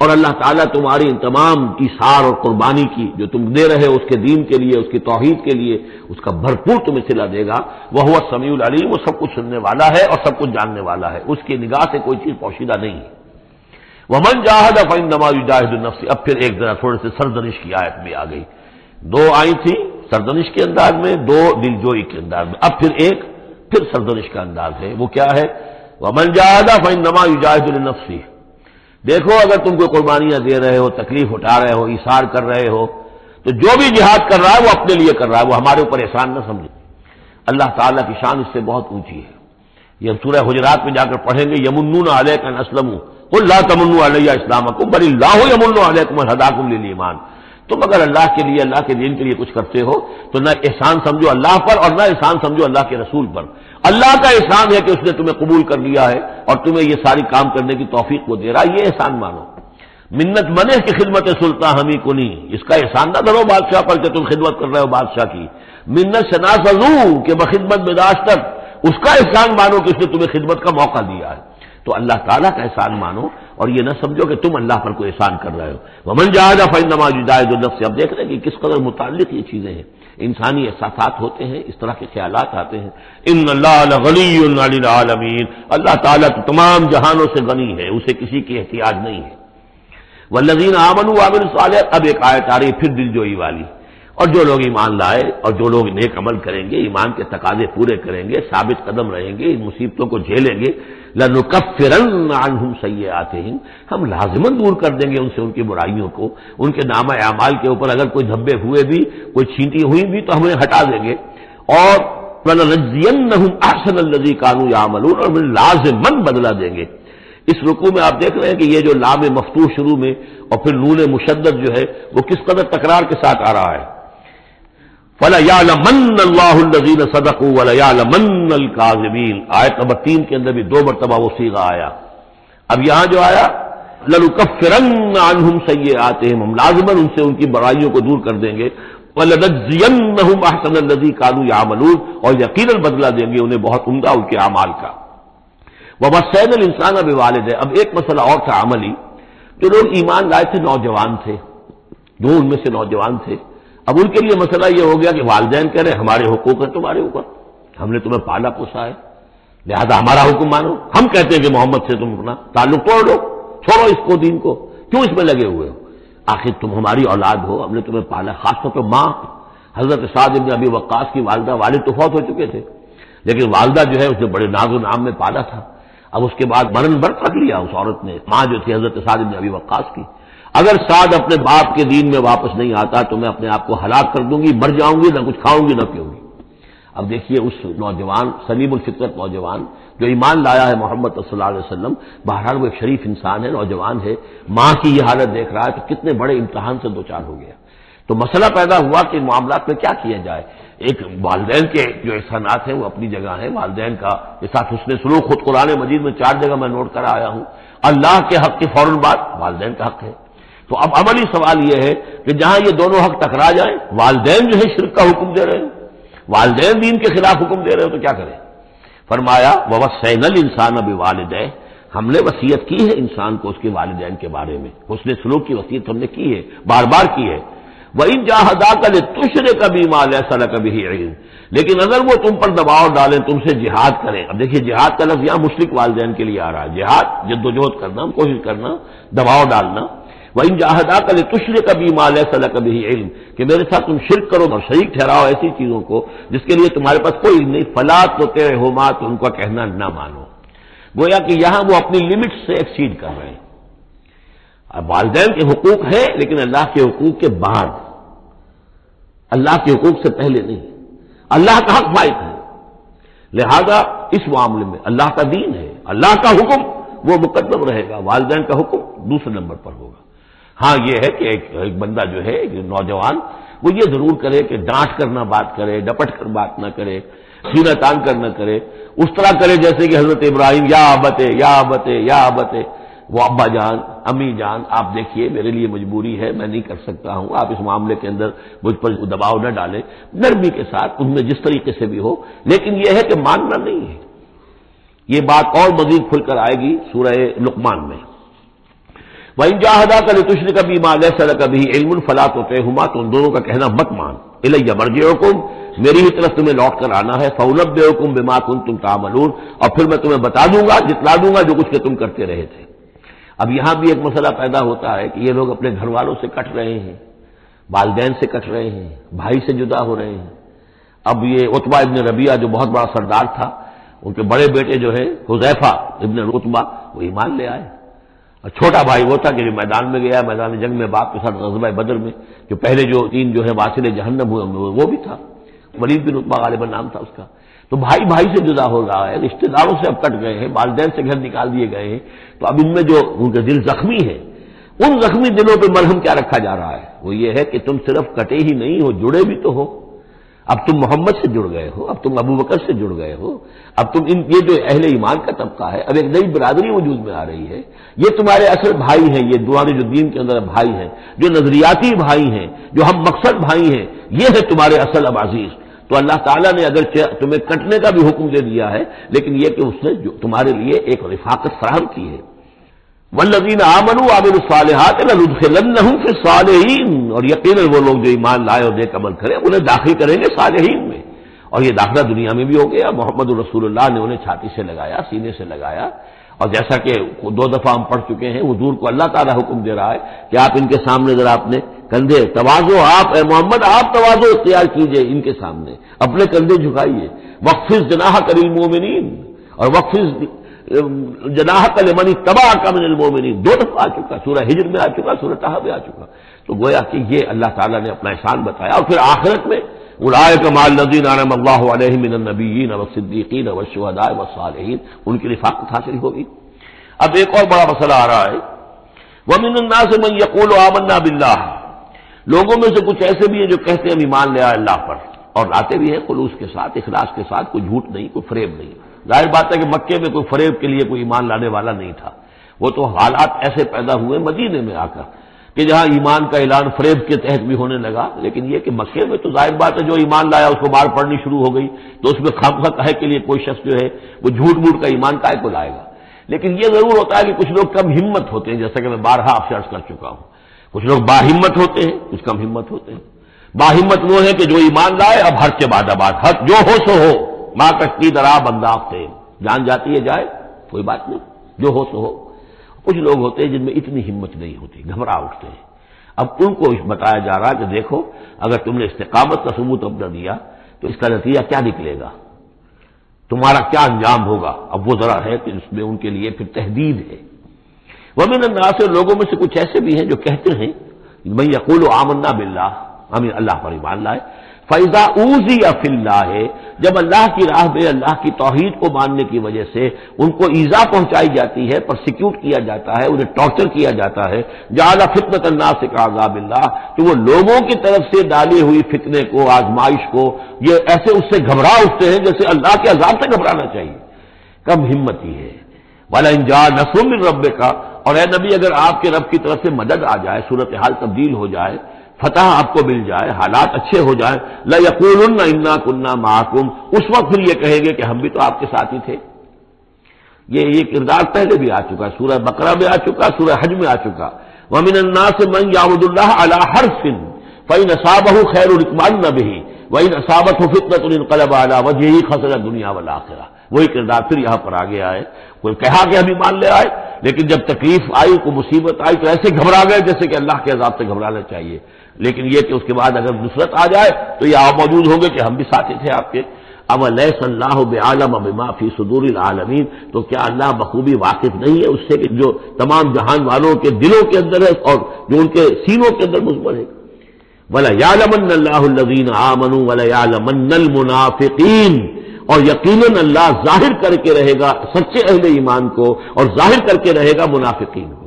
اور اللہ تعالیٰ تمہاری ان تمام کی سار اور قربانی کی جو تم دے رہے ہو اس کے دین کے لیے، اس کی توحید کے لیے، اس کا بھرپور تمہیں صلہ دے گا. وہ هو السمیع العلیم، وہ سب کچھ سننے والا ہے اور سب کچھ جاننے والا ہے، اس کی نگاہ سے کوئی چیز پوشیدہ نہیں ہے. ومن جاہد فانما یجاہد نفسہ، اب پھر ایک ذرا تھوڑے سے سرزنش کی آیت بھی آ گئی. دو آئی تھی سرزنش کے انداز میں، دو دلجوئی کے انداز میں، اب پھر سرزنش کا انداز ہے. وہ کیا ہے؟ ومن جاہد فانما یجاہد لنفسہ، دیکھو اگر تم کو قربانیاں دے رہے ہو، تکلیف اٹھا رہے ہو، ایثار کر رہے ہو، تو جو بھی جہاد کر رہا ہے وہ اپنے لیے کر رہا ہے، وہ ہمارے اوپر احسان نہ سمجھے. اللہ تعالیٰ کی شان اس سے بہت اونچی ہے. یہ ہم سورہ حجرات میں جا کر پڑھیں گے، یمنون علیک ان اسلموا قل لا تمنوا علی اسلامکم بل اللہ یمن علیکم ان ہداکم للایمان. تم اگر اللہ کے لیے، اللہ کے دین کے لیے کچھ کرتے ہو تو نہ احسان سمجھو اللہ پر اور نہ احسان سمجھو اللہ کے رسول پر. اللہ کا احسان ہے کہ اس نے تمہیں قبول کر لیا ہے اور تمہیں یہ ساری کام کرنے کی توفیق وہ دے رہا ہے، یہ احسان مانو. منت منع کی خدمت سلطان ہمیں کو نہیں، اس کا احسان نہ دھرو بادشاہ پر کہ تم خدمت کر رہے ہو بادشاہ کی. منت شناسو کہ بخدمت بداشتر، اس کا احسان مانو کہ اس نے تمہیں خدمت کا موقع دیا ہے. تو اللہ تعالیٰ کا احسان مانو اور یہ نہ سمجھو کہ تم اللہ پر کوئی احسان کر رہے ہو. ومن جاہد فانما یجاہد لنفسہ. اب دیکھ رہے ہیں کہ کس قدر متعلق یہ چیزیں ہیں، انسانی احساسات ہوتے ہیں، اس طرح کے خیالات آتے ہیں. ان اللہ لغنی عن العالمین، اللہ تعالیٰ تو تمام جہانوں سے غنی ہے، اسے کسی کی احتیاج نہیں ہے. والذین آمنوا وعملوا الصالحات، اب ایک آیت آ رہی پھر دلجوئی والی. اور جو لوگ ایمان لائے اور جو لوگ نیک عمل کریں گے، ایمان کے تقاضے پورے کریں گے، ثابت قدم رہیں گے، ان مصیبتوں کو جھیلیں گے، لَنُكَفِّرَنَّ عَنْهُمْ سَيِّئَاتِهِمْ، ہم لازماً دور کر دیں گے ان سے ان کی برائیوں کو. ان کے نامہ اعمال کے اوپر اگر کوئی دھبے ہوئے بھی، کوئی چھینٹی ہوئی بھی تو ہم انہیں ہٹا دیں گے. اور وَلَنَجْزِيَنَّهُمْ أَحْسَنَ الَّذِي كَانُوا يَعْمَلُونَ، اور لازماً بدلہ دیں گے. اس رکوع میں آپ دیکھ رہے ہیں کہ یہ جو لام مفتوح شروع میں اور پھر نون مشدد جو ہے وہ کس قدر تکرار کے ساتھ آ رہا ہے. فَلَيَعْلَمَنَّ اللَّهُ الَّذِينَ صَدَقُوا وَلَيَعْلَمَنَّ الْكَاذِبِينَ. آیت نمبر 3 کے اندر بھی 2 مرتبہ وہ صیغہ آیا. اب یہاں جو آیا لَنُكَفِّرَنَّ عَنْهُمْ سَيِّئَاتِهِمْ، ہم لازماً ان سے ان کی برائیوں کو دور کر دیں گے، وَلَنَجْزِيَنَّهُمْ أَحْسَنَ الَّذِي كَانُوا يَعْمَلُونَ، اور یقیناً بدلہ دیں گے انہیں بہت عمدہ ان کے اعمال کا۔ وَوَصَّيْنَا الْإِنسَانَ بِوَالِدَيْهِ، اب ایک مسئلہ اور تھا عملی، جو لوگ ایمان لائے تھے نوجوان تھے، جو ان میں سے نوجوان تھے، اب ان کے لیے مسئلہ یہ ہو گیا کہ والدین کہہ رہے ہمارے حقوق ہیں تمہارے اوپر، ہم نے تمہیں پالا پوسا ہے، لہذا ہمارا حکم مانو۔ ہم کہتے ہیں کہ محمد سے تم اپنا تعلق توڑ دو، چھوڑو اس کو، دین کو، کیوں اس میں لگے ہوئے ہو؟ آخر تم ہماری اولاد ہو، ہم نے تمہیں پالا، خاص طور پہ ماں حضرت سعد بن ابی وقاص کی والدہ، والد تو فوت ہو چکے تھے لیکن والدہ جو ہے اسے بڑے ناز و نام میں پالا تھا۔ اب اس کے بعد مرن برت رکھ لیا اس عورت نے، ماں جو تھی حضرت سعد بن ابی وقاص کی، اگر سعد اپنے باپ کے دین میں واپس نہیں آتا تو میں اپنے آپ کو ہلاک کر دوں گی، مر جاؤں گی، نہ کچھ کھاؤں گی نہ پیوں گی۔ اب دیکھیے اس نوجوان سلیم الفطرت نوجوان جو ایمان لایا ہے محمد صلی اللہ علیہ وسلم، بہرحال وہ ایک شریف انسان ہے، نوجوان ہے، ماں کی یہ حالت دیکھ رہا ہے تو کتنے بڑے امتحان سے دوچار ہو گیا۔ تو مسئلہ پیدا ہوا کہ ان معاملات میں کیا کیا جائے۔ ایک والدین کے جو احسانات ہیں وہ اپنی جگہ ہیں، والدین کا کے ساتھ حسن سلوک خود قرآن مجید میں 4 جگہ میں نوٹ کرا آیا ہوں۔ اللہ کے حق کی فوراً بعد والدین کا حق ہے۔ تو اب عملی سوال یہ ہے کہ جہاں یہ دونوں حق ٹکرا جائیں، والدین جو ہے شرک کا حکم دے رہے ہیں، والدین دین کے خلاف حکم دے رہے ہو تو کیا کریں؟ فرمایا وَوَصَّيْنَا الْإِنسَانَ بِوَالِدَيْهِ، ہم نے وصیت کی ہے انسان کو اس کے والدین کے بارے میں، حسن سلوک کی وصیت ہم نے کی ہے، بار بار کی ہے۔ وَإِن جَاهَدَاكَ لِتُشْرِكَ بِمَا لَيْسَ لَكَ بِهِ عِلْمٌ، لیکن اگر وہ تم پر دباؤ ڈالیں، تم سے جہاد کریں، اب دیکھیے جہاد کا لفظ یہاں مشرک والدین کے لیے آ رہا ہے، جہاد جدوجہد کرنا، کوشش کرنا، دباؤ ڈالنا۔ وَإِن جَاهَدَاكَ لِتُشْرِكَ بِمَا لَيْسَ لَكَ بِهِ عِلْمٌ، کہ میرے ساتھ تم شرک کرو اور شریک ٹھہراؤ ایسی چیزوں کو جس کے لیے تمہارے پاس کوئی علم نہیں، فَلَا تُطِعْهُمَا، تو ان کا کہنا نہ مانو۔ گویا کہ یہاں وہ اپنی لمٹ سے ایکسیڈ کر رہے ہیں۔ اب والدین کے حقوق ہیں لیکن اللہ کے حقوق کے بعد، اللہ کے حقوق سے پہلے نہیں، اللہ کا حق فائد ہے، لہذا اس معاملے میں اللہ کا دین ہے، اللہ کا حکم وہ مقدم رہے گا، والدین کا حکم دوسرے نمبر پر ہوگا۔ ہاں یہ ہے کہ ایک بندہ جو ہے ایک نوجوان وہ یہ ضرور کرے کہ ڈانٹ کر نہ بات کرے، ڈپٹ کر بات نہ کرے، سینہ تان کر نہ کرے، اس طرح کرے جیسے کہ حضرت ابراہیم یا ابتے یا ابتے یا ابتے، وہ ابا جان امی جان آپ دیکھیے میرے لیے مجبوری ہے، میں نہیں کر سکتا ہوں، آپ اس معاملے کے اندر مجھ پر دباؤ نہ ڈالیں، نرمی کے ساتھ ان میں جس طریقے سے بھی ہو، لیکن یہ ہے کہ ماننا نہیں ہے۔ یہ بات اور مزید کھل کر آئے گی سورہ لقمان میں۔ وَإِن جَاهَدَاكَ لِتُشْرِكَ بِمَا لَيْسَ لَكَ بِهِ عِلْمٌ فَلَا تُطِعْهُمَا، تو ان دونوں کا کہنا مت مان۔ إِلَيَّ مَرْجِعُكُمْ، میری ہی طرف تمہیں لوٹ کر آنا ہے، فَأُنَبِّئُكُم بِمَا كُنتُمْ تَعْمَلُونَ، اور پھر میں تمہیں بتا دوں گا، جتلا دوں گا جو کچھ کہ تم کرتے رہے تھے۔ اب یہاں بھی ایک مسئلہ پیدا ہوتا ہے کہ یہ لوگ اپنے گھر والوں سے کٹ رہے ہیں، والدین سے کٹ رہے ہیں، بھائی سے جدا ہو رہے ہیں۔ اب یہ عتبہ ابن ربیعہ جو بہت بڑا سردار تھا، ان کے بڑے بیٹے جو ہے حذیفہ ابن عتبہ، وہ ایمان لے آئے، اور چھوٹا بھائی وہ تھا کہ جو میدان میں گیا، میدان جنگ میں باپ کے ساتھ غزوہ بدر میں جو پہلے جو 3 جو ہے واصل جہنم ہوئے وہ بھی تھا، ولید بن عتبہ غالباً نام تھا اس کا۔ تو بھائی بھائی سے جدا ہو رہا ہے، رشتہ داروں سے اب کٹ گئے ہیں، والدین سے گھر نکال دیے گئے ہیں، تو اب ان میں جو ان کے دل زخمی ہیں، ان زخمی دلوں پہ مرہم کیا رکھا جا رہا ہے؟ وہ یہ ہے کہ تم صرف کٹے ہی نہیں ہو، جڑے بھی تو ہو۔ اب تم محمد سے جڑ گئے ہو، اب تم ابو بکر سے جڑ گئے ہو، اب تم یہ جو اہل ایمان کا طبقہ ہے، اب ایک نئی برادری وجود میں آ رہی ہے، یہ تمہارے اصل بھائی ہیں، یہ تمہارے جو دین کے اندر بھائی ہیں، جو نظریاتی بھائی ہیں، جو ہم مقصد بھائی ہیں، یہ ہے تمہارے اصل اب عزیز۔ تو اللہ تعالیٰ نے اگر تمہیں کٹنے کا بھی حکم دے دیا ہے، لیکن یہ کہ اس نے جو تمہارے لیے ایک رفاقت فراہم کی ہے۔ والذین آمنوا وعملوا الصالحات لندخلنہم فی الصالحین، اور یقیناً وہ لوگ جو ایمان لائے اور نیک عمل کرے انہیں داخل کریں گے صالحین میں، اور یہ داخلہ دنیا میں بھی ہو گیا۔ محمد رسول اللہ نے انہیں چھاتی سے لگایا، سینے سے لگایا، اور جیسا کہ 2 دفعہ ہم پڑھ چکے ہیں، حضور کو اللہ تعالیٰ حکم دے رہا ہے کہ آپ ان کے سامنے ذرا اپنے کندھے تواضع، آپ اے محمد آپ تواضع اختیار کیجئے، ان کے سامنے اپنے کندھے جھکائیے۔ وَخْفِضْ جَنَاحَكَ لِلْمُؤْمِنِينَ، اور وَخْفِض جناحَكَ لِمَنِ اتَّبَعَكَ مِنَ الْمُؤْمِنِينَ 2 دفعہ آ چکا، سورہ ہجر میں آ چکا، سورہ طٰہٰ میں آ چکا۔ تو گویا کہ یہ اللہ تعالیٰ نے اپنا احسان بتایا، اور پھر آخرت میں اولئک مع الذین انعم اللہ علیہم من النبیین والصدیقین والشہداء والصالحین، ان کی رفاقت حاصل ہوگی۔ اب ایک اور بڑا مسئلہ آ رہا ہے، وَمِنَ النَّاسِ مَن يَقُولُ آمَنَّا بِاللَّهِ، لوگوں میں سے کچھ ایسے بھی ہیں جو کہتے ہیں ہم ایمان لے آئے اللہ پر، اور لاتے بھی ہیں خلوص کے ساتھ، اخلاص کے ساتھ، کوئی جھوٹ نہیں، کوئی فریب نہیں۔ ظاہر بات ہے کہ مکے میں کوئی فریب کے لیے کوئی ایمان لانے والا نہیں تھا، وہ تو حالات ایسے پیدا ہوئے مدینے میں آ کر کہ جہاں ایمان کا اعلان فریب کے تحت بھی ہونے لگا، لیکن یہ کہ مکے میں تو ظاہر بات ہے جو ایمان لایا اس کو مار پڑنی شروع ہو گئی، تو اس میں خامخواہ کہے کے لیے کوئی شخص جو ہے وہ جھوٹ موٹ کا ایمان کائے کو لائے گا۔ لیکن یہ ضرور ہوتا ہے کہ کچھ لوگ کم ہمت ہوتے ہیں، جیسا کہ میں بارہا آپ سے عرض کر چکا ہوں، کچھ لوگ باہمت ہوتے ہیں، کچھ کم ہمت ہوتے ہیں۔ باہمت وہ ہے کہ جو ایمان لائے اب ہر کے بعد آباد، ہر جو ہو سو ہو، ماں کشتی درا بنداختے، جان جاتی ہے جائے کوئی بات نہیں، جو ہو سو ہو۔ کچھ لوگ ہوتے ہیں جن میں اتنی ہمت نہیں ہوتی، گھبرا اٹھتے ہیں۔ اب ان کو بتایا جا رہا ہے کہ دیکھو اگر تم نے استقامت کا ثبوت اپنا دیا تو اس کا نتیجہ کیا نکلے گا، تمہارا کیا انجام ہوگا۔ اب وہ ذرا ہے کہ اس میں ان کے لیے پھر تحدید ہے۔ ومن الناس، لوگوں میں سے کچھ ایسے بھی ہیں جو کہتے ہیں من یقول آمنا باللہ، ہم اللہ پر ایمان لائے، فَإِذَا أُوذِيَ فِي اللَّهِ، جب اللہ کی راہ میں اللہ کی توحید کو ماننے کی وجہ سے ان کو ایذا پہنچائی جاتی ہے، پرسیکیوٹ کیا جاتا ہے، انہیں ٹارچر کیا جاتا ہے، جعل فتنة الناس كعذاب اللہ، تو وہ لوگوں کی طرف سے ڈالی ہوئی فتنے کو، آزمائش کو، یہ ایسے اس سے گھبرا اٹھتے ہیں جیسے اللہ کے عذاب سے گھبرانا چاہیے۔ کم ہمتی ہے۔ وَلَئِن جَاءَ نَصْرٌ مِّن رَّبِّكَ، اور اے نبی اگر آپ کے رب کی طرف سے مدد آ جائے، صورتحال تبدیل ہو جائے، فتح آپ کو مل جائے، حالات اچھے ہو جائیں، لَيَقُولُنَّ إِنَّا كُنَّا مَعَكُمْ، اس وقت پھر یہ کہیں گے کہ ہم بھی تو آپ کے ساتھ ہی تھے۔ یہ کردار پہلے بھی آ چکا، سورہ بقرہ میں آ چکا، سورہ حج میں آ چکا۔ وَمِنَ النَّاسِ مَن يَعْبُدُ اللَّهَ عَلَىٰ حَرْفٍ فَإِنْ أَصَابَهُ خَيْرٌ اطْمَأَنَّ بِهِ وَإِنْ أَصَابَتْهُ فِتْنَةٌ انقلب عَلَىٰ وَجْهِهِ خَسِرَ الدُّنْيَا وَالْآخِرَةَ۔ وہی کردار پھر یہاں پر آگے آئے، کوئی کہا کہ ہم ایمان لے آئے، لیکن جب تکلیف آئی، کوئی مصیبت آئی تو ایسے گھبرا گئے جیسے کہ اللہ کے عذاب سے گھبرانا چاہیے، لیکن یہ کہ اس کے بعد اگر نصرت آ جائے تو یہ آپ موجود ہوں گے کہ ہم بھی ساتھی تھے آپ کے۔ اولیس اللہ بعالم بما فی صدور العالمین، تو کیا اللہ بخوبی واقف نہیں ہے اس سے کہ جو تمام جہان والوں کے دلوں کے اندر ہے اور جو ان کے سینوں کے اندر مضمر ہے۔ وَلَيَعْلَمَنَّ اللَّهُ الَّذِينَ آمَنُوا وَلَيَعْلَمَنَّ الْمُنَافِقِينَ، اور یقیناً اللہ ظاہر کر کے رہے گا سچے اہل ایمان کو اور ظاہر کر کے رہے گا منافقین کو۔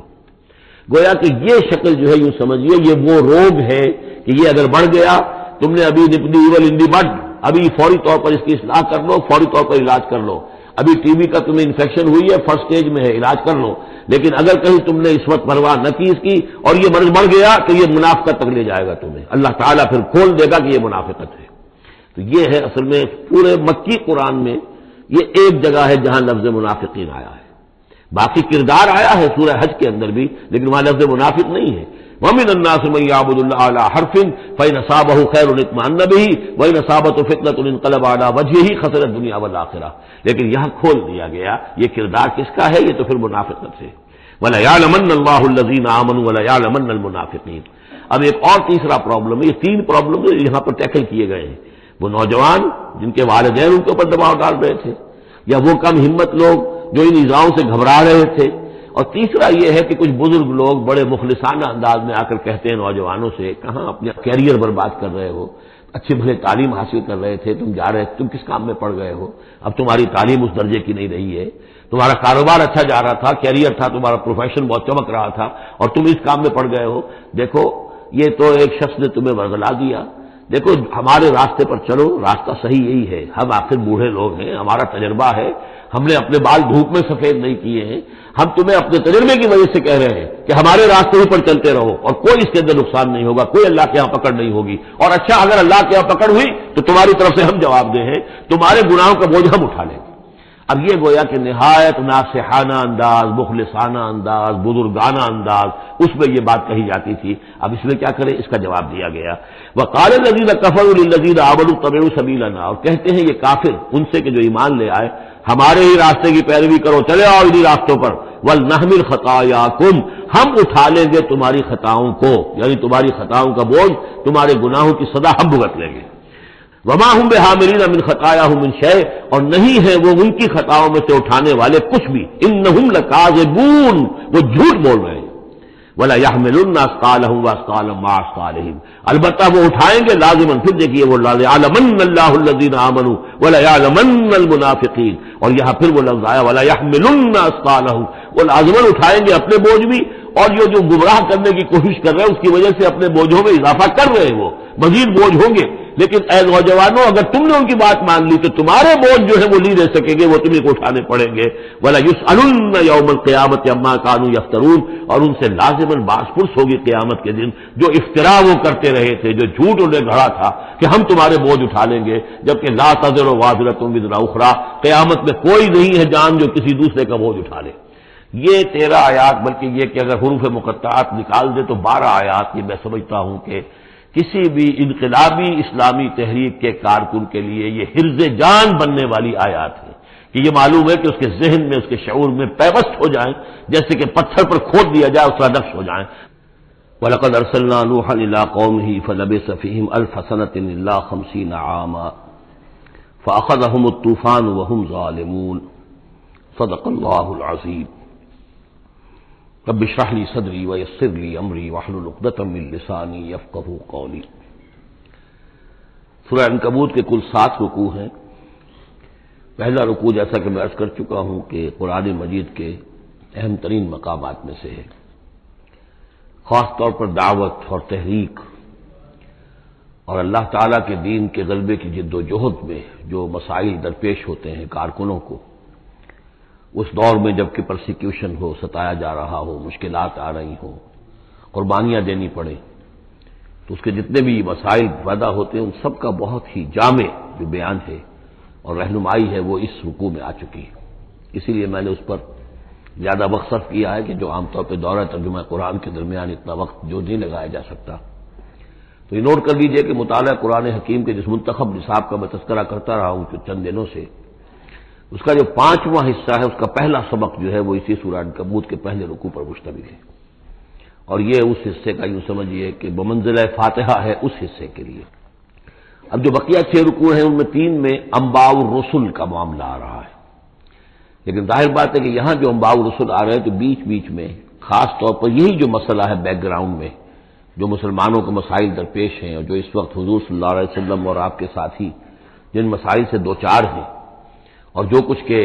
گویا کہ یہ شکل جو ہے یوں سمجھیے یہ وہ روگ ہے کہ یہ اگر بڑھ گیا، تم نے ابھی نپلی ایول ان دی بڈ، ابھی فوری طور پر اس کی اصلاح کر لو، فوری طور پر علاج کر لو۔ ابھی ٹی بی کا تمہیں انفیکشن ہوئی ہے، فرسٹ اسٹیج میں ہے، علاج کر لو، لیکن اگر کہیں تم نے اس وقت پرواہ نہ کی اس کی اور یہ مرض بڑھ گیا تو یہ منافقت تک لے جائے گا تمہیں، اللہ تعالیٰ پھر کھول دے گا کہ یہ منافقت ہے۔ تو یہ ہے اصل میں پورے مکی قرآن میں یہ ایک جگہ ہے جہاں لفظ منافقین آیا ہے، باقی کردار آیا ہے سورہ حج کے اندر بھی، لیکن وہاں لفظ منافق نہیں ہے۔ وَمِنَ النَّاسِ مَن يَعْبُدُ اللَّهَ عَلَىٰ حَرْفٍ فَإِنْ أَصَابَهُ خَيْرٌ اطْمَأَنَّ بِهِ وَإِنْ أَصَابَتْهُ فِتْنَةٌ انقلب عَلَىٰ وَجْهِهِ خَسِرَ الدُّنْيَا وَالْآخِرَةَ، لیکن یہاں کھول دیا گیا یہ کردار کس کا ہے، یہ تو پھر منافقت ہے۔ وَلَيَعْلَمَنَّ اللَّهُ الَّذِينَ آمَنُوا وَلَيَعْلَمَنَّ الْمُنَافِقِينَ۔ اب ایک اور تیسرا پرابلم ہے، یہ تین پرابلم یہاں پر ٹیکل کیے گئے ہیں، وہ نوجوان جن کے والدین ان کے اوپر دباؤ ڈال رہے تھے، یا وہ کم ہمت لوگ جو ان ایذاؤں سے گھبرا رہے تھے، اور تیسرا یہ ہے کہ کچھ بزرگ لوگ بڑے مخلصانہ انداز میں آ کر کہتے ہیں نوجوانوں سے، کہاں اپنے کیریئر برباد کر رہے ہو، اچھے بھلے تعلیم حاصل کر رہے تھے، تم جا رہے تم کس کام میں پڑ گئے ہو، اب تمہاری تعلیم اس درجے کی نہیں رہی ہے، تمہارا کاروبار اچھا جا رہا تھا، کیریئر تھا تمہارا، پروفیشن بہت چمک رہا تھا، اور تم اس کام میں پڑ گئے ہو۔ دیکھو یہ تو ایک شخص نے تمہیں ورغلا دیا، دیکھو ہمارے راستے پر چلو، راستہ صحیح یہی ہے، ہم آخر بوڑھے لوگ ہیں، ہمارا تجربہ ہے، ہم نے اپنے بال دھوپ میں سفید نہیں کیے ہیں، ہم تمہیں اپنے تجربے کی وجہ سے کہہ رہے ہیں کہ ہمارے راستے ہی پر چلتے رہو اور کوئی اس کے اندر نقصان نہیں ہوگا، کوئی اللہ کے یہاں پکڑ نہیں ہوگی، اور اچھا اگر اللہ کے یہاں پکڑ ہوئی تو تمہاری طرف سے ہم جواب دہ ہیں، تمہارے گناہوں کا بوجھ ہم اٹھا لیں گے۔ اب یہ گویا کہ نہایت ناصحانہ انداز، مخلصانہ انداز، بزرگانہ انداز، اس میں یہ بات کہی جاتی تھی۔ اب اس میں کیا کریں، اس کا جواب دیا گیا، وَقَالَ الَّذِينَ كَفَرُوا لِلَّذِينَ آمَنُوا اتَّبِعُوا سَبِيلَنَا، اور کہتے ہیں یہ کافر ان سے کہ جو ایمان لے آئے، ہمارے ہی راستے کی پیروی کرو، چلے آؤ انہی راستوں پر، وَلْنَحْمِلْ خَطَايَاكُمْ، ہم اٹھا لیں گے تمہاری خطاؤں کو، یعنی تمہاری خطاؤں کا بوجھ، تمہارے گناہوں کی سزا ہم بھگت لیں گے۔ وما هم بحاملین من خطاياهم من شيء، اور نہیں ہے وہ ان کی خطاؤں میں سے اٹھانے والے کچھ بھی، انہم لکاذبون، وہ جھوٹ بول رہے ہیں۔ ولا يحملن اثقالهم واثقالا مع اثقالهم، البتہ وہ اٹھائیں گے لازماً، پھر دیکھیے وہ لَيَعْلَمَنَّ اللَّهُ الَّذِينَ آمَنُوا وَلَيَعْلَمَنَّ الْمُنَافِقِينَ، اور یہاں پھر وہ لفظ آیا ولا يحملن اثقالهم، وہ لازماً اٹھائیں گے اپنے بوجھ بھی، اور جو گمراہ کرنے کی کوشش کر رہے ہیں اس کی وجہ سے اپنے بوجھوں میں اضافہ کر رہے ہیں، وہ مزید بوجھ ہوں گے، لیکن اے نوجوانوں اگر تم نے ان کی بات مان لی تو تمہارے بوجھ جو ہے وہ نہیں رہ سکیں گے، وہ تمہیں کو اٹھانے پڑیں گے۔ وَلَا يُسْأَلُنَّ يَوْمَ الْقِيَامَةِ عَمَّا كَانُوا يَفْتَرُونَ، اور ان سے لازماً باس پرس ہوگی قیامت کے دن جو افترا وہ کرتے رہے تھے، جو جھوٹ انہوں نے گھڑا تھا کہ ہم تمہارے بوجھ اٹھا لیں گے، جبکہ لا تزر وازرۃ وزر اخری، قیامت میں کوئی نہیں ہے جان جو کسی دوسرے کا بوجھ اٹھا لے۔ یہ 13 آیات، بلکہ یہ کہ اگر حروف مقطعات نکال دے تو 12 آیات، یہ میں سمجھتا ہوں کہ کسی بھی انقلابی اسلامی تحریک کے کارکن کے لیے یہ حرز جان بننے والی آیات ہے کہ یہ معلوم ہے کہ اس کے ذہن میں، اس کے شعور میں پیوست ہو جائیں، جیسے کہ پتھر پر کھود دیا جائے اس کا نقش ہو جائیں۔ وَلَقَدْ أَرْسَلْنَا نُوحًا إِلَىٰ قَوْمِهِ فَلَبِثَ فِيهِمْ أَلْفَ سَنَةٍ إِلَّا 50 عَامًا فَأَخَذَهُمُ الطُّوفَانُ وَهُمْ ظَالِمُونَ صدق اللہ العظیم۔ رب اشرح لي صدری ويسر لي امری واحلل عقدۃ من لسانی یفقہوا قولی۔ سورہ عنکبوت کے کل 7 رکوع ہیں۔ پہلا رکوع جیسا کہ میں عرض کر چکا ہوں کہ قرآن مجید کے اہم ترین مقامات میں سے ہے، خاص طور پر دعوت اور تحریک اور اللہ تعالیٰ کے دین کے غلبے کی جد و جہد میں جو مسائل درپیش ہوتے ہیں کارکنوں کو، اس دور میں جب کہ پرسیکیوشن ہو، ستایا جا رہا ہو، مشکلات آ رہی ہوں، قربانیاں دینی پڑیں، تو اس کے جتنے بھی مسائل پیدا ہوتے ہیں ان سب کا بہت ہی جامع جو بیان ہے اور رہنمائی ہے وہ اس رکوع میں آ چکی ہے۔ اسی لیے میں نے اس پر زیادہ وقت صرف کیا ہے کہ جو عام طور پہ دورہ ترجمہ قرآن کے درمیان اتنا وقت جو نہیں لگایا جا سکتا۔ تو یہ نوٹ کر لیجئے کہ مطالعہ قرآن حکیم کے جس منتخب نصاب کا میں تذکرہ کرتا رہا ہوں چند دنوں سے، اس کا جو 5واں حصہ ہے، اس کا پہلا سبق جو ہے وہ اسی سورہ عنکبوت کے پہلے رکوع پر مشتمل ہے، اور یہ اس حصے کا یوں سمجھیے کہ بمنزلہ فاتحہ ہے اس حصے کے لیے۔ اب جو بقیہ 6 رکوع ہیں ان میں 3 میں انباء الرسل کا معاملہ آ رہا ہے، لیکن ظاہر بات ہے کہ یہاں جو انباء الرسل آ رہے ہیں تو بیچ بیچ میں خاص طور پر یہی جو مسئلہ ہے بیک گراؤنڈ میں جو مسلمانوں کو مسائل درپیش ہیں اور جو اس وقت حضور صلی اللہ علیہ وسلم اور آپ کے ساتھی جن مسائل سے دوچار ہیں، اور جو کچھ کے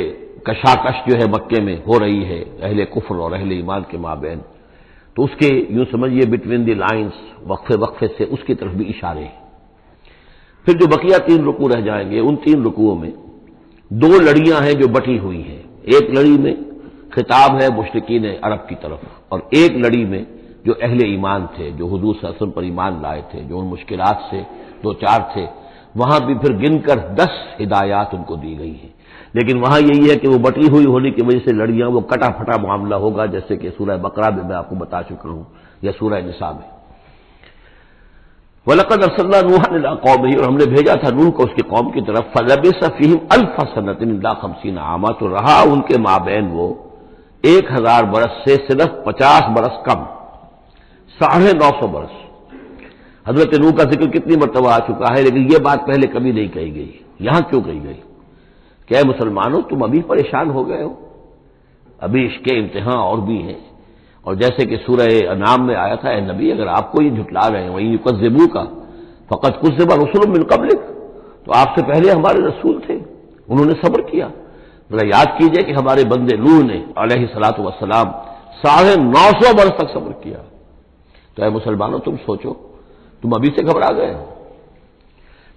کشاکش جو ہے مکے میں ہو رہی ہے اہل کفر اور اہل ایمان کے مابین، تو اس کے یوں سمجھیے بٹوین دی لائنز وقفے وقفے سے اس کی طرف بھی اشارے ہیں۔ پھر جو بقیہ 3 رکوع رہ جائیں گے ان 3 رکوعوں میں 2 لڑیاں ہیں جو بٹی ہوئی ہیں، ایک لڑی میں خطاب ہے مشرکین عرب کی طرف، اور ایک لڑی میں جو اہل ایمان تھے، جو حضور صلی اللہ علیہ وسلم پر ایمان لائے تھے، جو ان مشکلات سے دوچار تھے، وہاں بھی پھر گن کر 10 ہدایات ان کو دی گئی ہیں۔ لیکن وہاں یہی ہے کہ وہ بٹی ہوئی ہونے کی وجہ سے لڑیاں وہ کٹا پھٹا معاملہ ہوگا، جیسے کہ سورہ بقرہ میں آپ کو بتا چکا ہوں یا سورہ نساء میں۔ وَلَقَدْ أَرْسَلْنَا نُوحًا إِلَىٰ قَوْمِهِ، اور ہم نے بھیجا تھا نوح کو اس کی قوم کی طرف، فَلَبِثَ فِيهِمْ أَلْفَ سَنَةٍ إِلَّا 50 عَامًا، تو رہا ان کے مابین وہ 1000 برس سے صرف 50 برس کم، 950 برس۔ حضرت نوح کا ذکر کتنی مرتبہ آ چکا ہے، لیکن یہ بات پہلے کبھی نہیں کہی گئی، یہاں کیوں کہی گئی کہ اے مسلمانوں تم ابھی پریشان ہو گئے ہو، ابھی اس کے امتحان اور بھی ہیں، اور جیسے کہ سورہ انعام میں آیا تھا، اے نبی اگر آپ کو یہ جھٹلا رہے ہیں وَإِن يُكَذِّبُوكَ فَقَدْ كُذِّبَ رُسُلٌ مِّن قَبْلِكَ، تو آپ سے پہلے ہمارے رسول تھے انہوں نے صبر کیا۔ ذرا یاد کیجئے کہ ہمارے بندے نوح نے علیہ الصلوۃ والسلام 950 برس تک صبر کیا، تو اے مسلمانوں تم سوچو تم ابھی سے گھبرا گئے ہو۔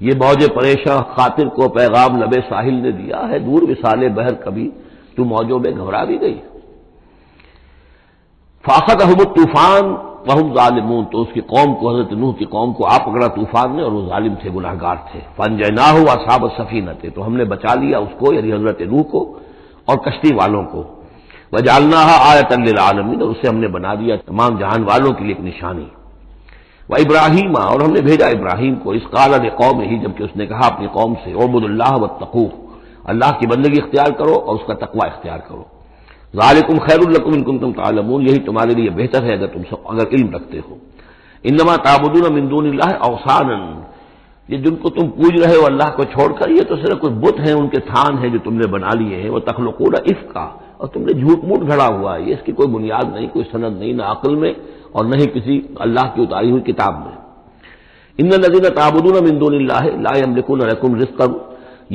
یہ موج پریشاں خاطر کو پیغام لبے ساحل نے دیا ہے، دور وصال بحر کبھی تو موجوں میں گھبرا بھی گئی۔ فَأَخَذَهُمُ الطُّوفَانُ وَهُمْ ظَالِمُونَ، تو اس کی قوم کو، حضرت نوح کی قوم کو آ پکڑا طوفان نے اور وہ ظالم تھے، گناہگار تھے۔ فَأَنجَيْنَاهُ وَأَصْحَابَ السَّفِينَةِ، تو ہم نے بچا لیا اس کو یعنی حضرت نوح کو اور کشتی والوں کو۔ وَجَعَلْنَاهَا آیَةً لِّلْعَالَمِينَ، اور اسے ہم نے بنا دیا تمام جہان والوں کے لیے ایک نشانی۔ وَإِبْرَاهِيمَ، اور ہم نے بھیجا ابراہیم کو، اذ قال لقومه، جبکہ اس نے کہا اپنی قوم سے، اعبدوا اللہ واتقوہ، اللہ کی بندگی اختیار کرو اور اس کا تقوی اختیار کرو۔ ذالکم خیر لکم ان کنتم تعلمون، یہی تمہارے لیے بہتر ہے اگر علم رکھتے ہو۔ انما تعبدون من دون اللہ اوثانا، یہ جن کو تم پوج رہے ہو اللہ کو چھوڑ کر یہ تو صرف کچھ بت ہیں، ان کے تھان ہیں جو تم نے بنا لیے ہیں۔ وتخلقون افکا، اور تم نے جھوٹ موٹ گھڑا ہوا ہے، اس کی کوئی بنیاد نہیں، کوئی سند نہیں، نہ عقل میں اور نہ ہی کسی اللہ کی اتاری ہوئی کتاب میں۔ ان الذین تعبدون من دون اللہ لا یملکون لکم رزقا،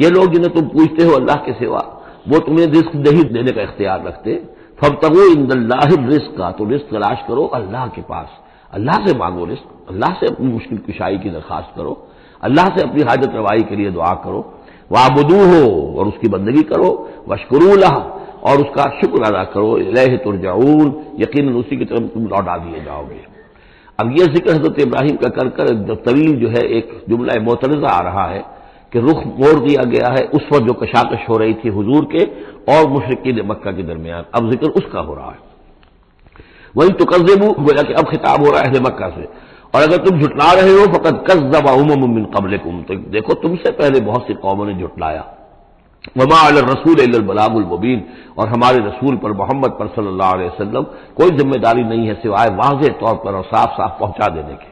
یہ لوگ جنہیں تم پوجتے ہو اللہ کے سوا وہ تمہیں رزق نہیں دینے کا اختیار رکھتے۔ فابتغوا عند اللہ الرزق، تو رزق تلاش کرو اللہ کے پاس، اللہ سے مانگو رزق، اللہ سے اپنی مشکل کشائی کی درخواست کرو۔ اللہ سے اپنی حاجت روائی کے لیے دعا کرو، وَاعْبُدُوهُ اور اس کی بندگی کرو، وَاشْكُرُوا لَهُ اور اس کا شکر ادا کرو، الیہ ترجعون یقیناً اسی کی طرف تم لوٹا دیے جاؤ گے۔ اب یہ ذکر حضرت ابراہیم کا کر کر طویل جو ہے ایک جملہ معترضہ آ رہا ہے کہ رخ موڑ دیا گیا ہے اس وقت جو کشاکش ہو رہی تھی حضور کے اور مشرکین مکہ کے درمیان، اب ذکر اس کا ہو رہا ہے۔ وہی تکذبوا گویا کہ اب خطاب ہو رہا ہے اہل مکہ سے، اور اگر تم جھٹلا رہے ہو فقد کذب امم من قبلکم، تو دیکھو تم سے پہلے بہت سی قوموں نے جھٹلایا، وما علی الرسول الا البلاغ المبین، اور ہمارے رسول پر محمد پر صلی اللہ علیہ وسلم کوئی ذمہ داری نہیں ہے سوائے واضح طور پر اور صاف صاف پہنچا دینے کے۔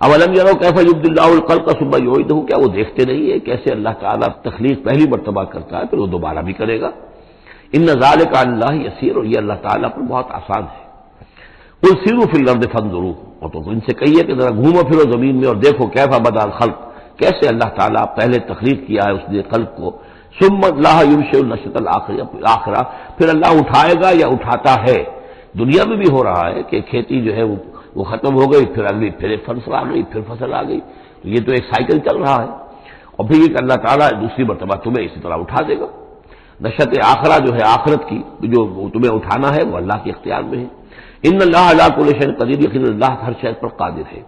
اولم یروا کیف یبدی اللہ الخلق ثم یعیدہ، کیا وہ دیکھتے نہیں ہے کیسے اللہ تعالیٰ تخلیق پہلی مرتبہ کرتا ہے پھر وہ دوبارہ بھی کرے گا۔ ان ذلک علی اللہ یسیر، اور یہ اللہ تعالیٰ پر بہت آسان ہے۔ قل سیروا فی الارض فانظروا، اور تو ان سے کہیے کہ ذرا گھومو پھرو زمین میں اور دیکھو کیف بدأ الخلق، کیسے اللہ تعالیٰ پہلے تخلیق کیا ہے اس نے خلق کو، ثم اللہ ينشئ النشأة الآخرہ، پھر اللہ اٹھائے گا یا اٹھاتا ہے۔ دنیا میں بھی ہو رہا ہے کہ کھیتی جو ہے وہ ختم ہو گئی، پھر اگلی پھر ایک فصل آ گئی، پھر فصل آ گئی، تو یہ تو ایک سائیکل چل رہا ہے، اور پھر یہ کہ اللہ تعالیٰ دوسری مرتبہ تمہیں اسی طرح اٹھا دے گا۔ نشأۃ آخرہ جو ہے آخرت کی جو تمہیں اٹھانا ہے وہ اللہ کے اختیار میں ہے۔ ان اللہ علی کل شیء قدیر، یقینا اللہ ہر شے پر قادر ہے۔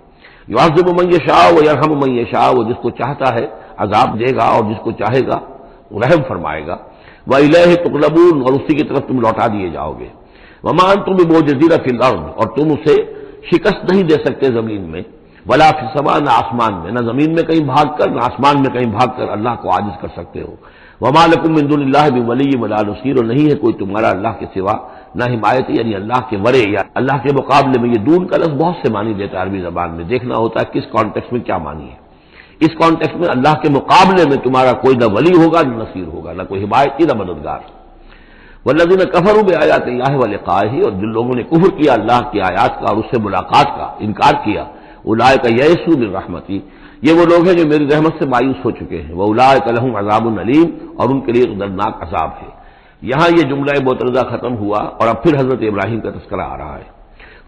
یعذب من یشاء ویرحم من یشاء، وہ جس کو چاہتا ہے عذاب دے گا اور جس کو چاہے گا رحم فرمائے گا۔ وَإِلَيْهِ تُقْلَبُونَ اور اسی کی طرف تم لوٹا دیے جاؤ گے۔ وَمَا أَنتُم بِمُعْجِزِينَ فِي الْأَرْضِ اور تم اسے شکست نہیں دے سکتے زمین میں، ولا فی السماء نہ آسمان میں، نہ زمین میں کہیں بھاگ کر نہ آسمان میں کہیں بھاگ کر اللہ کو عاجز کر سکتے ہو۔ وَمَا لَكُم مِّن دُونِ اللَّهِ مِن وَلِيٍّ وَلَا نَصِيرٍ، اور نہیں ہے کوئی تمہارا اللہ کے سوا نہ حمایت، یعنی اللہ کے ورے یا اللہ کے مقابلے میں۔ یہ دون کا لفظ بہت سے معنی دیتا ہے عربی زبان میں، دیکھنا ہوتا ہے کس کانٹیکسٹ میں کیا معنی ہے۔ اس کانٹیکسٹ میں اللہ کے مقابلے میں تمہارا کوئی نہ ولی ہوگا نہ نصیر ہوگا، نہ کوئی حمایتی نہ مددگار۔ والذین کفروا بآیات اللہ ولقائہ، اور جن لوگوں نے کفر کیا اللہ کی آیات کا اور اس سے ملاقات کا انکار کیا، اولئک یئسوا من رحمتی، یہ وہ لوگ ہیں جو میری رحمت سے مایوس ہو چکے ہیں، واولئک لہم عذاب علیم، اور ان کے لیے دردناک عذاب ہے۔ یہاں یہ جملہ معترضہ ختم ہوا اور اب پھر حضرت ابراہیم کا تذکرہ آ رہا ہے۔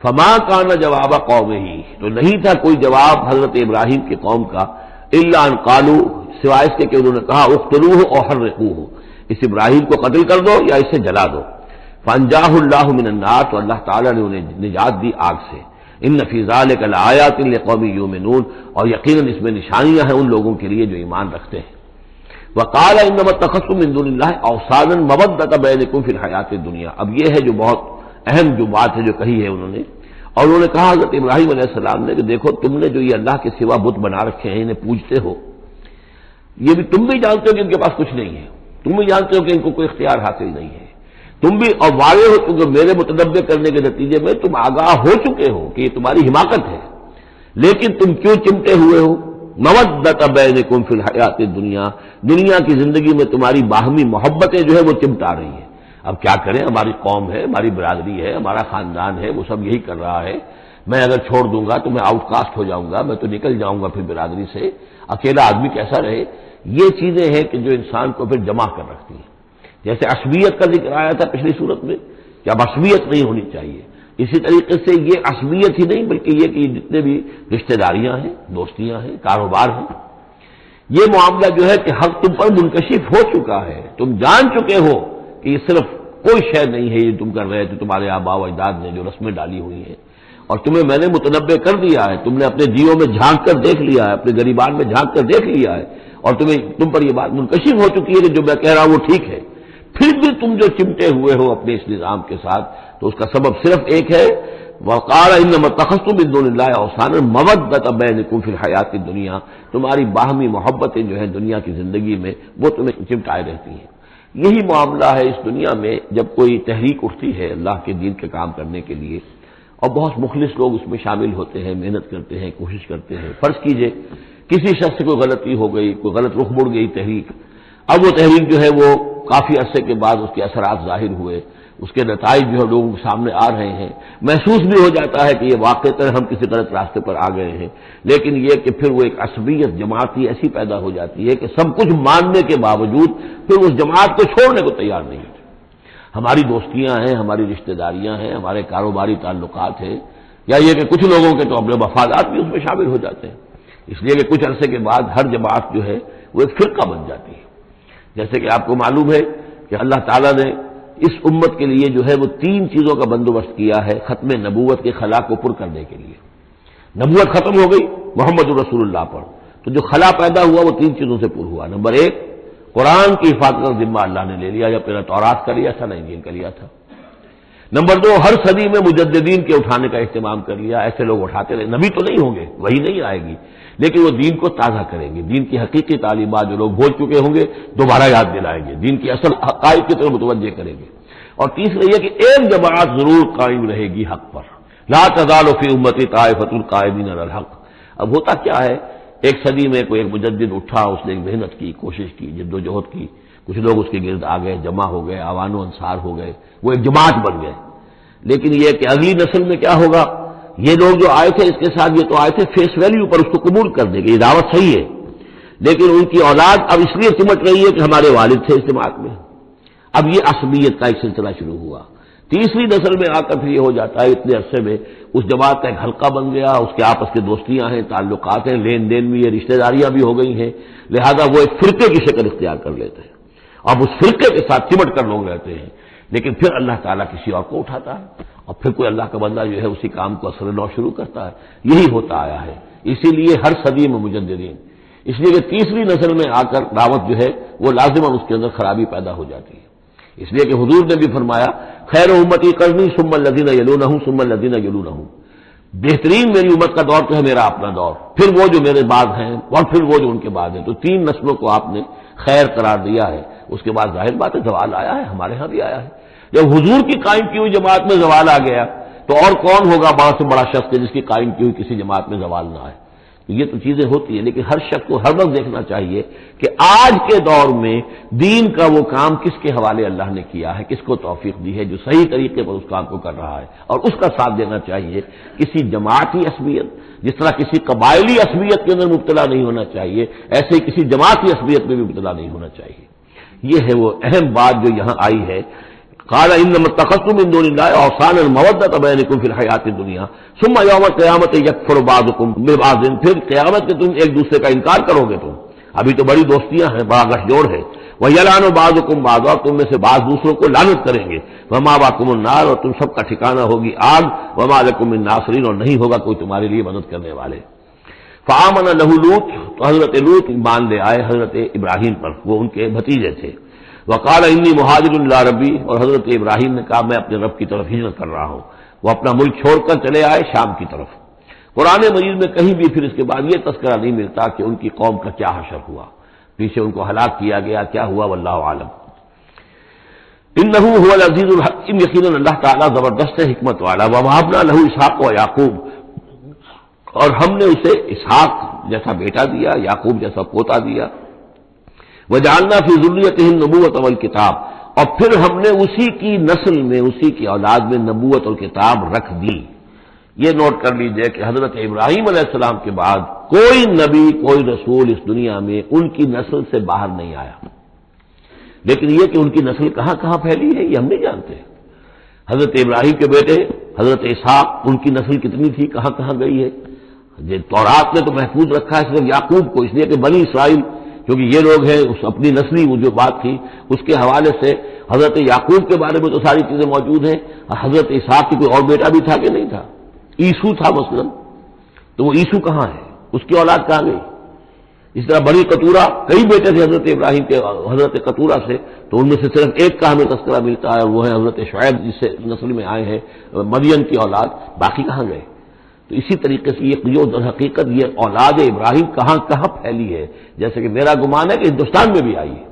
فما کان جواب قومہ، تو نہیں تھا کوئی جواب حضرت ابراہیم کی قوم کا، الا ان قالوا، سوائے اس کے کہ انہوں نے کہا اقتلوہ او حرقوہ، اس ابراہیم کو قتل کر دو یا اسے جلا دو۔ فانجاہ اللہ من النار، تو اللہ تعالیٰ نے انہیں نجات دی آگ سے۔ ان فی ذلک لآیات لقوم یؤمنون، اور یقیناً اس میں نشانیاں ہیں ان لوگوں کے لیے جو ایمان رکھتے ہیں۔ وقال انما اتخذتم من دون اللہ اوثانا مودۃ بینکم فی الحیاۃ الدنیا، اب یہ ہے جو بہت اہم جو بات ہے جو کہی ہے انہوں نے، اور انہوں نے کہا حضرت ابراہیم علیہ السلام نے کہ دیکھو تم نے جو یہ اللہ کے سوا بت بنا رکھے ہیں انہیں پوجتے ہو، یہ بھی تم بھی جانتے ہو کہ ان کے پاس کچھ نہیں ہے، تم بھی جانتے ہو کہ ان کو کوئی اختیار حاصل نہیں ہے، تم بھی اور واضح ہو چکے میرے متنبع کرنے کے نتیجے میں تم آگاہ ہو چکے ہو کہ یہ تمہاری حماقت ہے، لیکن تم کیوں چمٹے ہوئے ہو؟ مودۃ بینکم فی الحیاۃ الدنیا، دنیا کی زندگی میں تمہاری باہمی محبتیں جو ہے وہ چمٹا رہی ہیں۔ اب کیا کریں، ہماری قوم ہے، ہماری برادری ہے، ہمارا خاندان ہے، وہ سب یہی کر رہا ہے، میں اگر چھوڑ دوں گا تو میں آؤٹ کاسٹ ہو جاؤں گا، میں تو نکل جاؤں گا پھر برادری سے، اکیلا آدمی کیسا رہے۔ یہ چیزیں ہیں کہ جو انسان کو پھر جمع کر رکھتی ہیں۔ جیسے عصبیت کا ذکر آیا تھا پچھلی صورت میں کہ اب عصبیت نہیں ہونی چاہیے، اسی طریقے سے یہ عصبیت ہی نہیں بلکہ یہ کہ جتنے بھی رشتہ داریاں ہیں، دوستیاں ہیں، کاروبار ہیں، یہ معاملہ جو ہے کہ حق تم پر منکشف ہو چکا ہے، تم جان چکے ہو کہ یہ صرف کوئی شے نہیں ہے یہ تم کر رہے تھے، تمہارے آباء و اجداد نے جو رسمیں ڈالی ہوئی ہیں، اور تمہیں میں نے متنبع کر دیا ہے، تم نے اپنے دیوں میں جھانک کر دیکھ لیا ہے، اپنے گریبان میں جھانک کر دیکھ لیا ہے، اور تم پر یہ بات منکشف ہو چکی ہے کہ جو میں کہہ رہا ہوں وہ ٹھیک ہے، پھر بھی تم جو چمٹے ہوئے ہو اپنے اس نظام کے ساتھ، تو اس کا سبب صرف ایک ہے، وقال انما اتخذتم من دون اللہ اوثانا مودۃ بینکم فی الحیاۃ الدنیا، تمہاری باہمی محبتیں جو ہیں دنیا کی زندگی میں وہ تمہیں چمٹائے رہتی ہیں۔ یہی معاملہ ہے اس دنیا میں جب کوئی تحریک اٹھتی ہے اللہ کے دین کے کام کرنے کے لیے، اور بہت مخلص لوگ اس میں شامل ہوتے ہیں، محنت کرتے ہیں، کوشش کرتے ہیں۔ فرض کیجئے کسی شخص سے کوئی غلطی ہو گئی، کوئی غلط رخ مڑ گئی تحریک، اب وہ تحریک جو ہے وہ کافی عرصے کے بعد اس کے اثرات ظاہر ہوئے، اس کے نتائج جو ہے لوگوں کے سامنے آ رہے ہیں، محسوس بھی ہو جاتا ہے کہ یہ واقعتاً ہم کسی غلط راستے پر آ گئے ہیں، لیکن یہ کہ پھر وہ ایک عصبیت جماعتی ایسی پیدا ہو جاتی ہے کہ سب کچھ ماننے کے باوجود پھر اس جماعت کو چھوڑنے کو تیار نہیں ہوتے۔ ہماری دوستیاں ہیں، ہماری رشتہ داریاں ہیں، ہمارے کاروباری تعلقات ہیں، یا یہ کہ کچھ لوگوں کے تو اپنے مفادات بھی اس میں شامل ہو جاتے ہیں، اس لیے کہ کچھ عرصے کے بعد ہر جماعت جو ہے وہ ایک فرقہ بن جاتی ہے. جیسے کہ آپ کو معلوم ہے کہ اللہ تعالیٰ نے اس امت کے لیے جو ہے وہ 3 چیزوں کا بندوبست کیا ہے ختم نبوت کے خلا کو پر کرنے کے لیے. نبوت ختم ہو گئی محمد رسول اللہ پر، تو جو خلا پیدا ہوا وہ 3 چیزوں سے پر ہوا. نمبر 1، قرآن کی حفاظت کا ذمہ اللہ نے لے لیا، یا پہلے تورات کا لیا تھا نہ انجیل کا لیا تھا. نمبر 2، ہر صدی میں مجددین کے اٹھانے کا اہتمام کر لیا. ایسے لوگ اٹھاتے رہے، نبی تو نہیں ہوں گے، وہی نہیں آئے گی، لیکن وہ دین کو تازہ کریں گے، دین کی حقیقی تعلیمات جو لوگ بھول چکے ہوں گے دوبارہ یاد دلائیں گے، دین کی اصل حقائق کی طرف متوجہ کریں گے. اور تیسرا یہ کہ ایک جماعت ضرور قائم رہے گی حق پر. لا تزال فی امتی طائفۃ قائمین علی الحق. اب ہوتا کیا ہے، ایک صدی میں کوئی ایک مجدد اٹھا، اس نے محنت کی، کوشش کی، جد و جہد کی، کچھ لوگ اس کے گرد آ گئے، جمع ہو گئے، آوان و انصار ہو گئے، وہ ایک جماعت بن گئے. لیکن یہ کہ اگلی نسل میں کیا ہوگا، یہ لوگ جو آئے تھے اس کے ساتھ یہ تو آئے تھے فیس ویلیو پر، اس کو قبول کر دیں گے، یہ دعوت صحیح ہے، لیکن ان کی اولاد اب اس لیے سمجھ رہی ہے کہ ہمارے والد تھے اس جماعت میں. اب یہ عصبیت کا ایک سلسلہ شروع ہوا. تیسری نسل میں آ کر پھر یہ ہو جاتا ہے اتنے عرصے میں اس جماعت کا ایک حلقہ بن گیا، اس کے آپس کے دوستیاں ہیں، تعلقات ہیں، لین دین بھی ہے، رشتہ داریاں بھی ہو گئی ہیں، لہذا وہ ایک فرقے کی شکل اختیار کر لیتے ہیں. اب اس فرقے کے ساتھ چمٹ کر لوگ رہتے ہیں، لیکن پھر اللہ تعالیٰ کسی اور کو اٹھاتا ہے، اور پھر کوئی اللہ کا بندہ جو ہے اسی کام کو اثر نو شروع کرتا ہے. یہی ہوتا آیا ہے. اسی لیے ہر صدی میں مجددین، اس لیے کہ تیسری نسل میں آ کر دعوت جو ہے وہ لازماً اس کے اندر خرابی پیدا ہو جاتی ہے. اس لیے کہ حضور نے بھی فرمایا خیر امتی قرنی ثم الذین یلونہم ثم الذین یلونہم، بہترین میری امت کا دور تو ہے میرا اپنا دور، پھر وہ جو میرے بعد ہیں، اور پھر وہ جو ان کے بعد ہیں. تو 3 نسلوں کو آپ نے خیر قرار دیا ہے. اس کے بعد ظاہر بات ہے زوال آیا ہے، ہمارے ہاں بھی آیا ہے. جب حضور کی قائم کی ہوئی جماعت میں زوال آ گیا تو اور کون ہوگا بڑا سے بڑا شخص جس کی قائم کی ہوئی کسی جماعت میں زوال نہ آئے. یہ تو چیزیں ہوتی ہیں، لیکن ہر شخص کو ہر وقت دیکھنا چاہیے کہ آج کے دور میں دین کا وہ کام کس کے حوالے اللہ نے کیا ہے، کس کو توفیق دی ہے جو صحیح طریقے پر اس کام کو کر رہا ہے، اور اس کا ساتھ دینا چاہیے. کسی جماعتی عصبیت، جس طرح کسی قبائلی عصبیت کے اندر مبتلا نہیں ہونا چاہیے، ایسے ہی کسی جماعتی عصبیت میں بھی مبتلا نہیں ہونا چاہیے. یہ ہے وہ اہم بات جو یہاں آئی ہے. قال انما اتخذتم من دون الله اوثانا مودۃ بینکم فی الحیات الدنیا ثم یوم القیامۃ یکفر بعضکم ببعض. پھر قیامت میں تم ایک دوسرے کا انکار کرو گے. تم ابھی تو بڑی دوستیاں ہیں، بڑا گٹھ جوڑ ہے. ویلعن بعضکم بعضا، تم میں سے بعض دوسروں کو لعنت کریں گے. ومأواکم النار، اور تم سب کا ٹھکانہ ہوگی آگ. وما لکم من ناصرین، اور نہیں ہوگا کوئی تمہارے لیے مدد کرنے والے. فآمن له لوط، تو حضرت لوط ایمان لے آئے حضرت ابراہیم پر، وہ ان کے بھتیجے تھے. وقال انی مہاجر الی ربی، اور حضرت ابراہیم نے کہا میں اپنے رب کی طرف ہجرت کر رہا ہوں. وہ اپنا ملک چھوڑ کر چلے آئے شام کی طرف. قرآن مجید میں کہیں بھی پھر اس کے بعد یہ تذکرہ نہیں ملتا کہ ان کی قوم کا کیا حشر ہوا، پیچھے ان کو ہلاک کیا گیا، کیا ہوا، واللہ عالم. انہ هو العزیز الحکیم، یقیناً اللہ تعالیٰ زبردست حکمت والا. ووهبنا له اسحاق و یعقوب، اور ہم نے اسے اسحاق جیسا بیٹا دیا، یعقوب جیسا پوتا دیا. وجعلنا فی ذریتہ النبوۃ والکتاب، اور پھر ہم نے اسی کی نسل میں، اسی کی اولاد میں نبوت اور کتاب رکھ دی. یہ نوٹ کر لیجئے کہ حضرت ابراہیم علیہ السلام کے بعد کوئی نبی، کوئی رسول اس دنیا میں ان کی نسل سے باہر نہیں آیا. لیکن یہ کہ ان کی نسل کہاں کہاں پھیلی ہے یہ ہم نہیں جانتے. حضرت ابراہیم کے بیٹے حضرت اسحاق، ان کی نسل کتنی تھی، کہاں کہاں گئی ہے. یہ تورات نے تو محفوظ رکھا ہے صرف یعقوب کو، اس لیے کہ بنی اسرائیل کیونکہ یہ لوگ ہیں، اس اپنی نسلی وہ جو بات تھی اس کے حوالے سے حضرت یعقوب کے بارے میں تو ساری چیزیں موجود ہیں. حضرت اسحاق کی کوئی اور بیٹا بھی تھا کہ نہیں تھا، عیسو تھا مثلا، تو وہ عیسو کہاں ہے، اس کی اولاد کہاں گئی. اس طرح بنی قطورہ، کئی بیٹے تھے حضرت ابراہیم کے حضرت قطورہ سے، تو ان میں سے صرف ایک کا ہمیں تذکرہ ملتا ہے، اور وہ ہے حضرت شعیب جس سے نسل میں آئے ہیں مریم کی اولاد. باقی کہاں گئے. تو اسی طریقے سے یہ در حقیقت یہ اولاد ابراہیم کہاں کہاں پھیلی ہے. جیسے کہ میرا گمان ہے کہ ہندوستان میں بھی آئی ہے.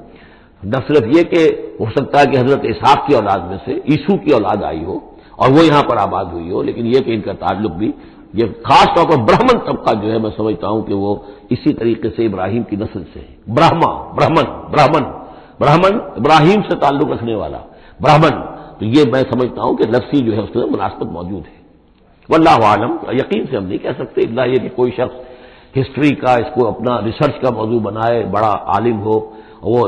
نہ صرف یہ کہ ہو سکتا ہے کہ حضرت اسحاق کی اولاد میں سے عیسو کی اولاد آئی ہو اور وہ یہاں پر آباد ہوئی ہو، لیکن یہ کہ ان کا تعلق بھی یہ خاص طور پر برہمن طبقہ جو ہے، میں سمجھتا ہوں کہ وہ اسی طریقے سے ابراہیم کی نسل سے ہے. برہمن ابراہیم سے تعلق رکھنے والا برہمن، تو یہ میں سمجھتا ہوں کہ لفظی جو ہے اس میں مناسبت موجود ہے. واللہ عالم، یقین سے ہم نہیں کہہ سکتے الا یہ کہ کوئی شخص ہسٹری کا اس کو اپنا ریسرچ کا موضوع بنائے، بڑا عالم ہو، وہ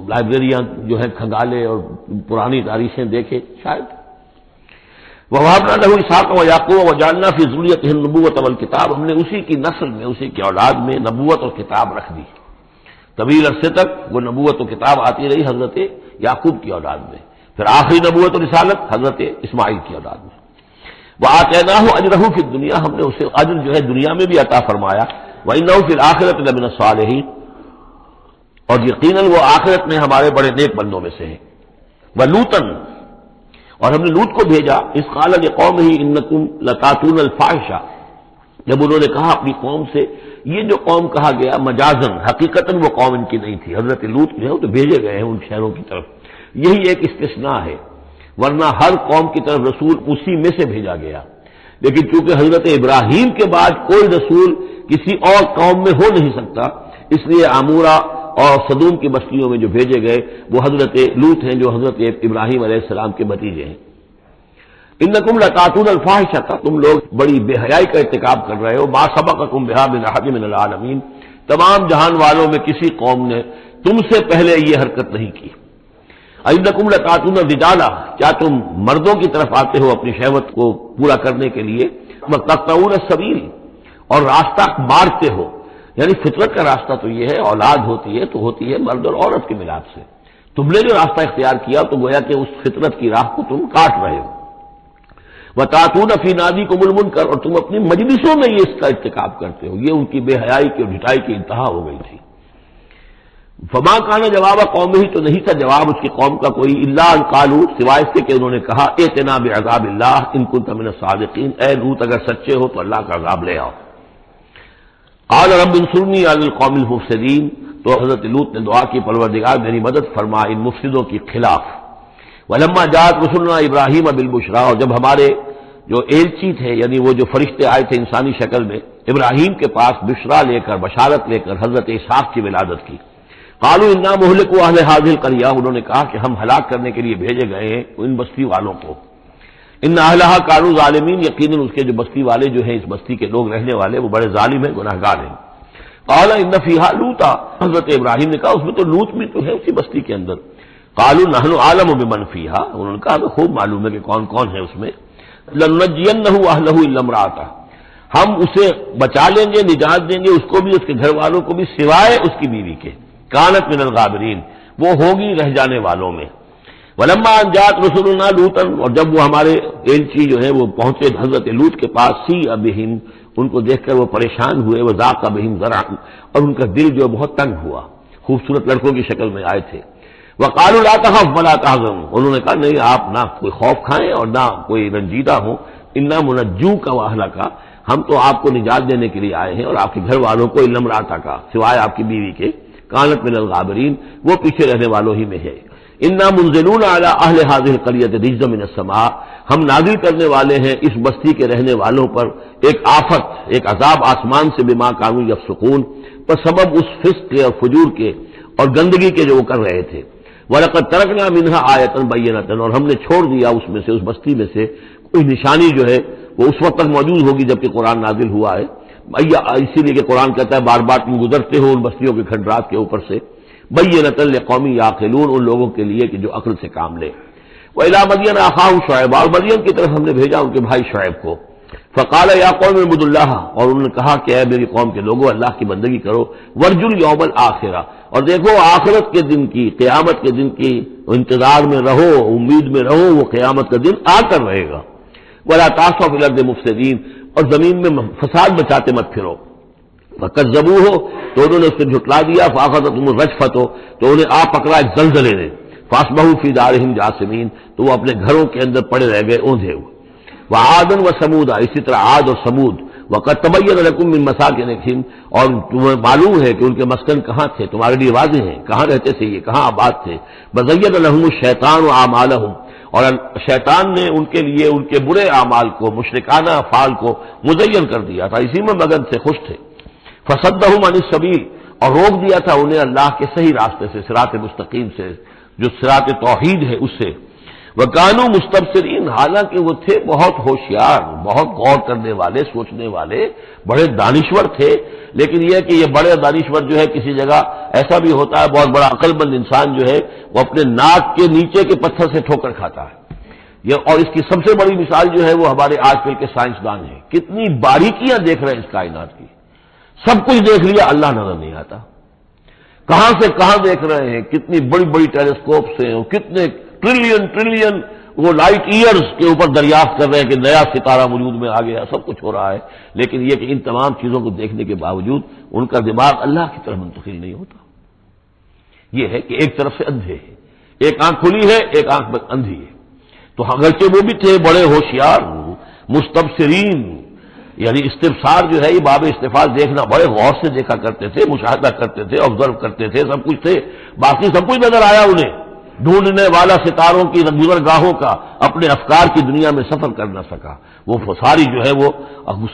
لائبریریاں جو ہے کھنگالے اور پرانی تاریخیں دیکھے، شاید. وَوَهَبْنَا لَهُ إِسْحَاقَ وَيَعْقُوبَ وَجَعَلْنَا فِي ذُرِّيَّتِهِ النُّبُوَّةَ وَالْكِتَابَ، ہم نے اسی کی نسل میں، اسی کی اولاد میں نبوت اور کتاب رکھ دی. طویل عرصے تک وہ نبوت و کتاب آتی رہی حضرت یعقوب کی اولاد میں، پھر آخری نبوت اور رسالت حضرت اسماعیل کی اولاد میں. وَآتَيْنَاهُ أَجْرَهُ فِي الدُّنْيَا، ہم نے اسے اجر جو ہے دنیا میں بھی عطا فرمایا. وَإِنَّهُ فِي الْآخِرَةِ لَمِنَ الصَّالِحِينَ، اور یقیناً وہ آخرت میں ہمارے بڑے نیک بندوں میں سے ہیں. وَلُوطًا، اور ہم نے لوط کو بھیجا، اذ قال لقومہ انکم لتاتون الفاحشہ، جب انہوں نے کہا اپنی قوم سے، یہ جو قوم کہا گیا مجازن، حقیقتاً وہ قوم ان کی نہیں تھی. حضرت لوط جو ہے وہ تو بھیجے گئے ہیں ان شہروں کی طرف، یہی ایک استثناء ہے، ورنہ ہر قوم کی طرف رسول اسی میں سے بھیجا گیا. لیکن چونکہ حضرت ابراہیم کے بعد کوئی رسول کسی اور قوم میں ہو نہیں سکتا، اس لیے عمورہ اور صدوم کی بستیوں میں جو بھیجے گئے وہ حضرت لوط ہیں جو حضرت ابراہیم علیہ السلام کے بھتیجے ہیں. انکم لتاتون الفاحشۃ، تم لوگ بڑی بے حیائی کا ارتکاب کر رہے ہو. ما سبقکم بہا من احد من العالمین، تمام جہان والوں میں کسی قوم نے تم سے پہلے یہ حرکت نہیں کی. انکم لتاتون الرجال، کیا تم مردوں کی طرف آتے ہو اپنی شہوت کو پورا کرنے کے لیے. وتقطعون السبیل، اور راستہ مارتے ہو، یعنی فطرت کا راستہ تو یہ ہے، اولاد ہوتی ہے تو ہوتی ہے مرد اور عورت کے ملاپ سے. تم نے جو راستہ اختیار کیا تو گویا کہ اس فطرت کی راہ کو تم کاٹ رہے ہو. وَتَأْتُونَ فِي نَادِيكُمُ الْمُنكَرَ، اور تم اپنی مجلسوں میں یہ اس کا ارتکاب کرتے ہو. یہ ان کی بے حیائی کی اور ڈھٹائی کی انتہا ہو گئی تھی. فما کان جواب قوم ہی، تو نہیں تھا جواب اس کی قوم کا کوئی، الا ان قالوا، سوائے اس کے کہ انہوں نے کہا ائتنا بعذاب اللہ ان كنت من الصادقین، اے لوط اگر سچے ہو تو اللہ کا عذاب لے آؤ. قال رب انصرنی علی القوم المفسدین، تو حضرت لوط نے دعا کی پروردگار میری مدد فرما ان مفسدوں کے خلاف. ولما جاءت رسلنا ابراہیم بالبشریٰ، اور جب ہمارے جو ایلچی تھے یعنی وہ جو فرشتے آئے تھے انسانی شکل میں ابراہیم کے پاس بشرا لے کر، بشارت لے کر حضرت اسحاق کی ولادت کی. قالوا انا مہلکوا اہل هذه القرية، انہوں نے کہا کہ ہم ہلاک کرنے کے لیے بھیجے گئے ہیں ان بستی والوں کو. ان اہلھا كانوا ظالمین، یقیناً اس کے جو بستی والے جو ہیں، اس بستی کے لوگ رہنے والے، وہ بڑے ظالم ہیں، گناہگار ہیں. قال ان فيها لوطا، حضرت ابراہیم نے کہا اس میں تو لوط بھی تو ہے اسی بستی کے اندر. قالوا نحن اعلم بمن فيها، انہوں نے کہا ہمیں خوب معلوم ہے کہ کون کون ہے اس میں. لننجینہ واہلہ الا امرأتہ، ہم اسے بچا لیں گے، نجات دیں گے، اس کو بھی اس کے گھر والوں کو بھی، سوائے اس کی بیوی کے. کانت من الغابرین، وہ ہوگی رہ جانے والوں میں. ولما ان جاءت رسلنا لوطا، اور جب وہ ہمارے ایلچی جو ہے وہ پہنچے حضرت لوط کے پاس، سیء بہم، ان کو دیکھ کر وہ پریشان ہوئے. وضاق بہم ذرعا، اور ان کا دل جو بہت تنگ ہوا. خوبصورت لڑکوں کی شکل میں آئے تھے. وقالوا لا تخف ولا تحزن، انہوں نے کہا نہیں آپ نہ کوئی خوف کھائیں اور نہ کوئی رنجیدہ ہوں. انا منجوک واہلک، ہم تو آپ کو نجات دینے کے لیے آئے ہیں اور آپ کے گھر والوں کو، الا امرأتک، سوائے آپ کی بیوی کے. کانت من الغابرین، وہ پیچھے رہنے والوں ہی میں ہے. انا منزلون علی اہل هذه القرية رجزا من السماء، ہم نازل کرنے والے ہیں اس بستی کے رہنے والوں پر ایک آفت، ایک عذاب آسمان سے، بما كانوا يفسقون، پر سبب اس فسق کے اور فجور کے اور گندگی کے جو وہ کر رہے تھے. وَلَقَدْ تَرَكْنَا مِنْهَا آیَةً بَيِّنَةً، اور ہم نے چھوڑ دیا اس میں سے، اس بستی میں سے کوئی نشانی جو ہے وہ اس وقت تک موجود ہوگی جب کہ قرآن نازل ہوا ہے. اسی لیے کہ قرآن کہتا ہے بار بار تم گزرتے ہو ان بستیوں کے کھنڈرات کے اوپر سے. بَيِّنَةً لِقَوْمٍ يَعْقِلُونَ، ان لوگوں کے لیے کہ جو عقل سے کام لے. وَإِلَىٰ مَدْيَنَ أَخَاهُمْ شُعَيْبًا، اور مدین کی طرف ہم نے بھیجا ان کے بھائی شعیب کو. فقال یا قوم اعبدوا اللہ، اور انہوں نے کہا کہ اے میری قوم کے لوگوں اللہ کی بندگی کرو. وارجوا الیوم الآخرہ، اور دیکھو آخرت کے دن کی، قیامت کے دن کی انتظار میں رہو، امید میں رہو، وہ قیامت کا دن آ کر رہے گا. ولا تعثوا فی الارض مفسدین، اور زمین میں فساد مچاتے مت پھرو. فکذبوہ، تو انہوں نے اس کو جھٹلا دیا. فاخذتہم الرجفۃ، تو انہیں آ پکڑا ایک زلزلے نے. فاصبحوا فی دارہم جاثمین، تو وہ اپنے گھروں کے اندر پڑے رہ گئے اوندھے ہوئے. وعادا وثمودا، اسی طرح عاد اور سمود. وقد تبین لکم من مساکنہم، اور تمہیں معلوم ہے کہ ان کے مسکن کہاں تھے، تمہارے لیے واضح ہیں کہاں رہتے تھے، یہ کہاں آباد تھے. وزین لہم الشیطان اعمالہم، اور شیطان نے ان کے لیے ان کے برے اعمال کو، مشرکانہ افعال کو مزین کر دیا تھا، اسی میں مگن سے خوش تھے. فصدہم عن السبیل، اور روک دیا تھا انہیں اللہ کے صحیح راستے سے، صراط مستقیم سے، جو صراط توحید ہے اس سے. وَكَانُوا مُسْتَبْصِرِينَ، حالانکہ وہ تھے بہت ہوشیار، بہت غور کرنے والے، سوچنے والے، بڑے دانشور تھے. لیکن یہ کہ یہ بڑے دانشور جو ہے کسی جگہ ایسا بھی ہوتا ہے، بہت بڑا عقل مند انسان جو ہے وہ اپنے ناک کے نیچے کے پتھر سے ٹھوکر کھاتا ہے. اور اس کی سب سے بڑی مثال جو ہے وہ ہمارے آج کل کے سائنسدان ہیں، کتنی باریکیاں دیکھ رہے ہیں اس کائنات کی، سب کچھ دیکھ لیا، اللہ نظر نہیں آتا، کہاں سے کہاں دیکھ رہے ہیں، کتنی بڑی بڑی ٹیلیسکوپ سے، اور کتنے ٹریلین وہ لائٹ ایئرز کے اوپر دریافت کر رہے ہیں کہ نیا ستارہ وجود میں آ گیا، سب کچھ ہو رہا ہے، لیکن یہ کہ ان تمام چیزوں کو دیکھنے کے باوجود ان کا دماغ اللہ کی طرف منتقل نہیں ہوتا۔ یہ ہے کہ ایک طرف سے اندھے ہیں، ایک آنکھ کھلی ہے، ایک آنکھ اندھی ہے۔ تو اگرچہ وہ بھی تھے بڑے ہوشیار، مستبصرین، یعنی استبصار جو ہے یہ باب استفاد، دیکھنا بڑے غور سے دیکھا کرتے تھے، مشاہدہ کرتے تھے، آبزرو کرتے تھے، سب کچھ تھے، باقی سب کچھ نظر آیا انہیں، ڈھونڈنے والا ستاروں کی گزرگاہوں کا اپنے افکار کی دنیا میں سفر کر نہ سکا، وہ ساری جو ہے وہ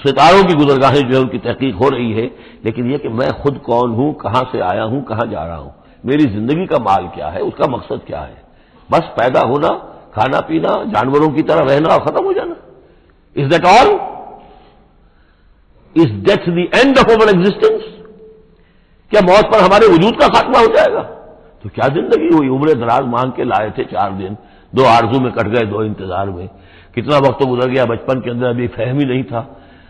ستاروں کی گزرگاہیں جو ہے ان کی تحقیق ہو رہی ہے، لیکن یہ کہ میں خود کون ہوں، کہاں سے آیا ہوں، کہاں جا رہا ہوں، میری زندگی کا مال کیا ہے، اس کا مقصد کیا ہے، بس پیدا ہونا، کھانا پینا، جانوروں کی طرح رہنا اور ختم ہو جانا۔ Is that all? Is death the end of over existence? کیا موت پر ہمارے وجود کا خاتمہ ہو جائے گا؟ تو کیا زندگی ہوئی؟ عمر دراز مانگ کے لائے تھے 4 دن، 2 آرزو میں کٹ گئے، 2 انتظار میں، کتنا وقت تو گزر گیا، بچپن کے اندر ابھی فہم ہی نہیں تھا،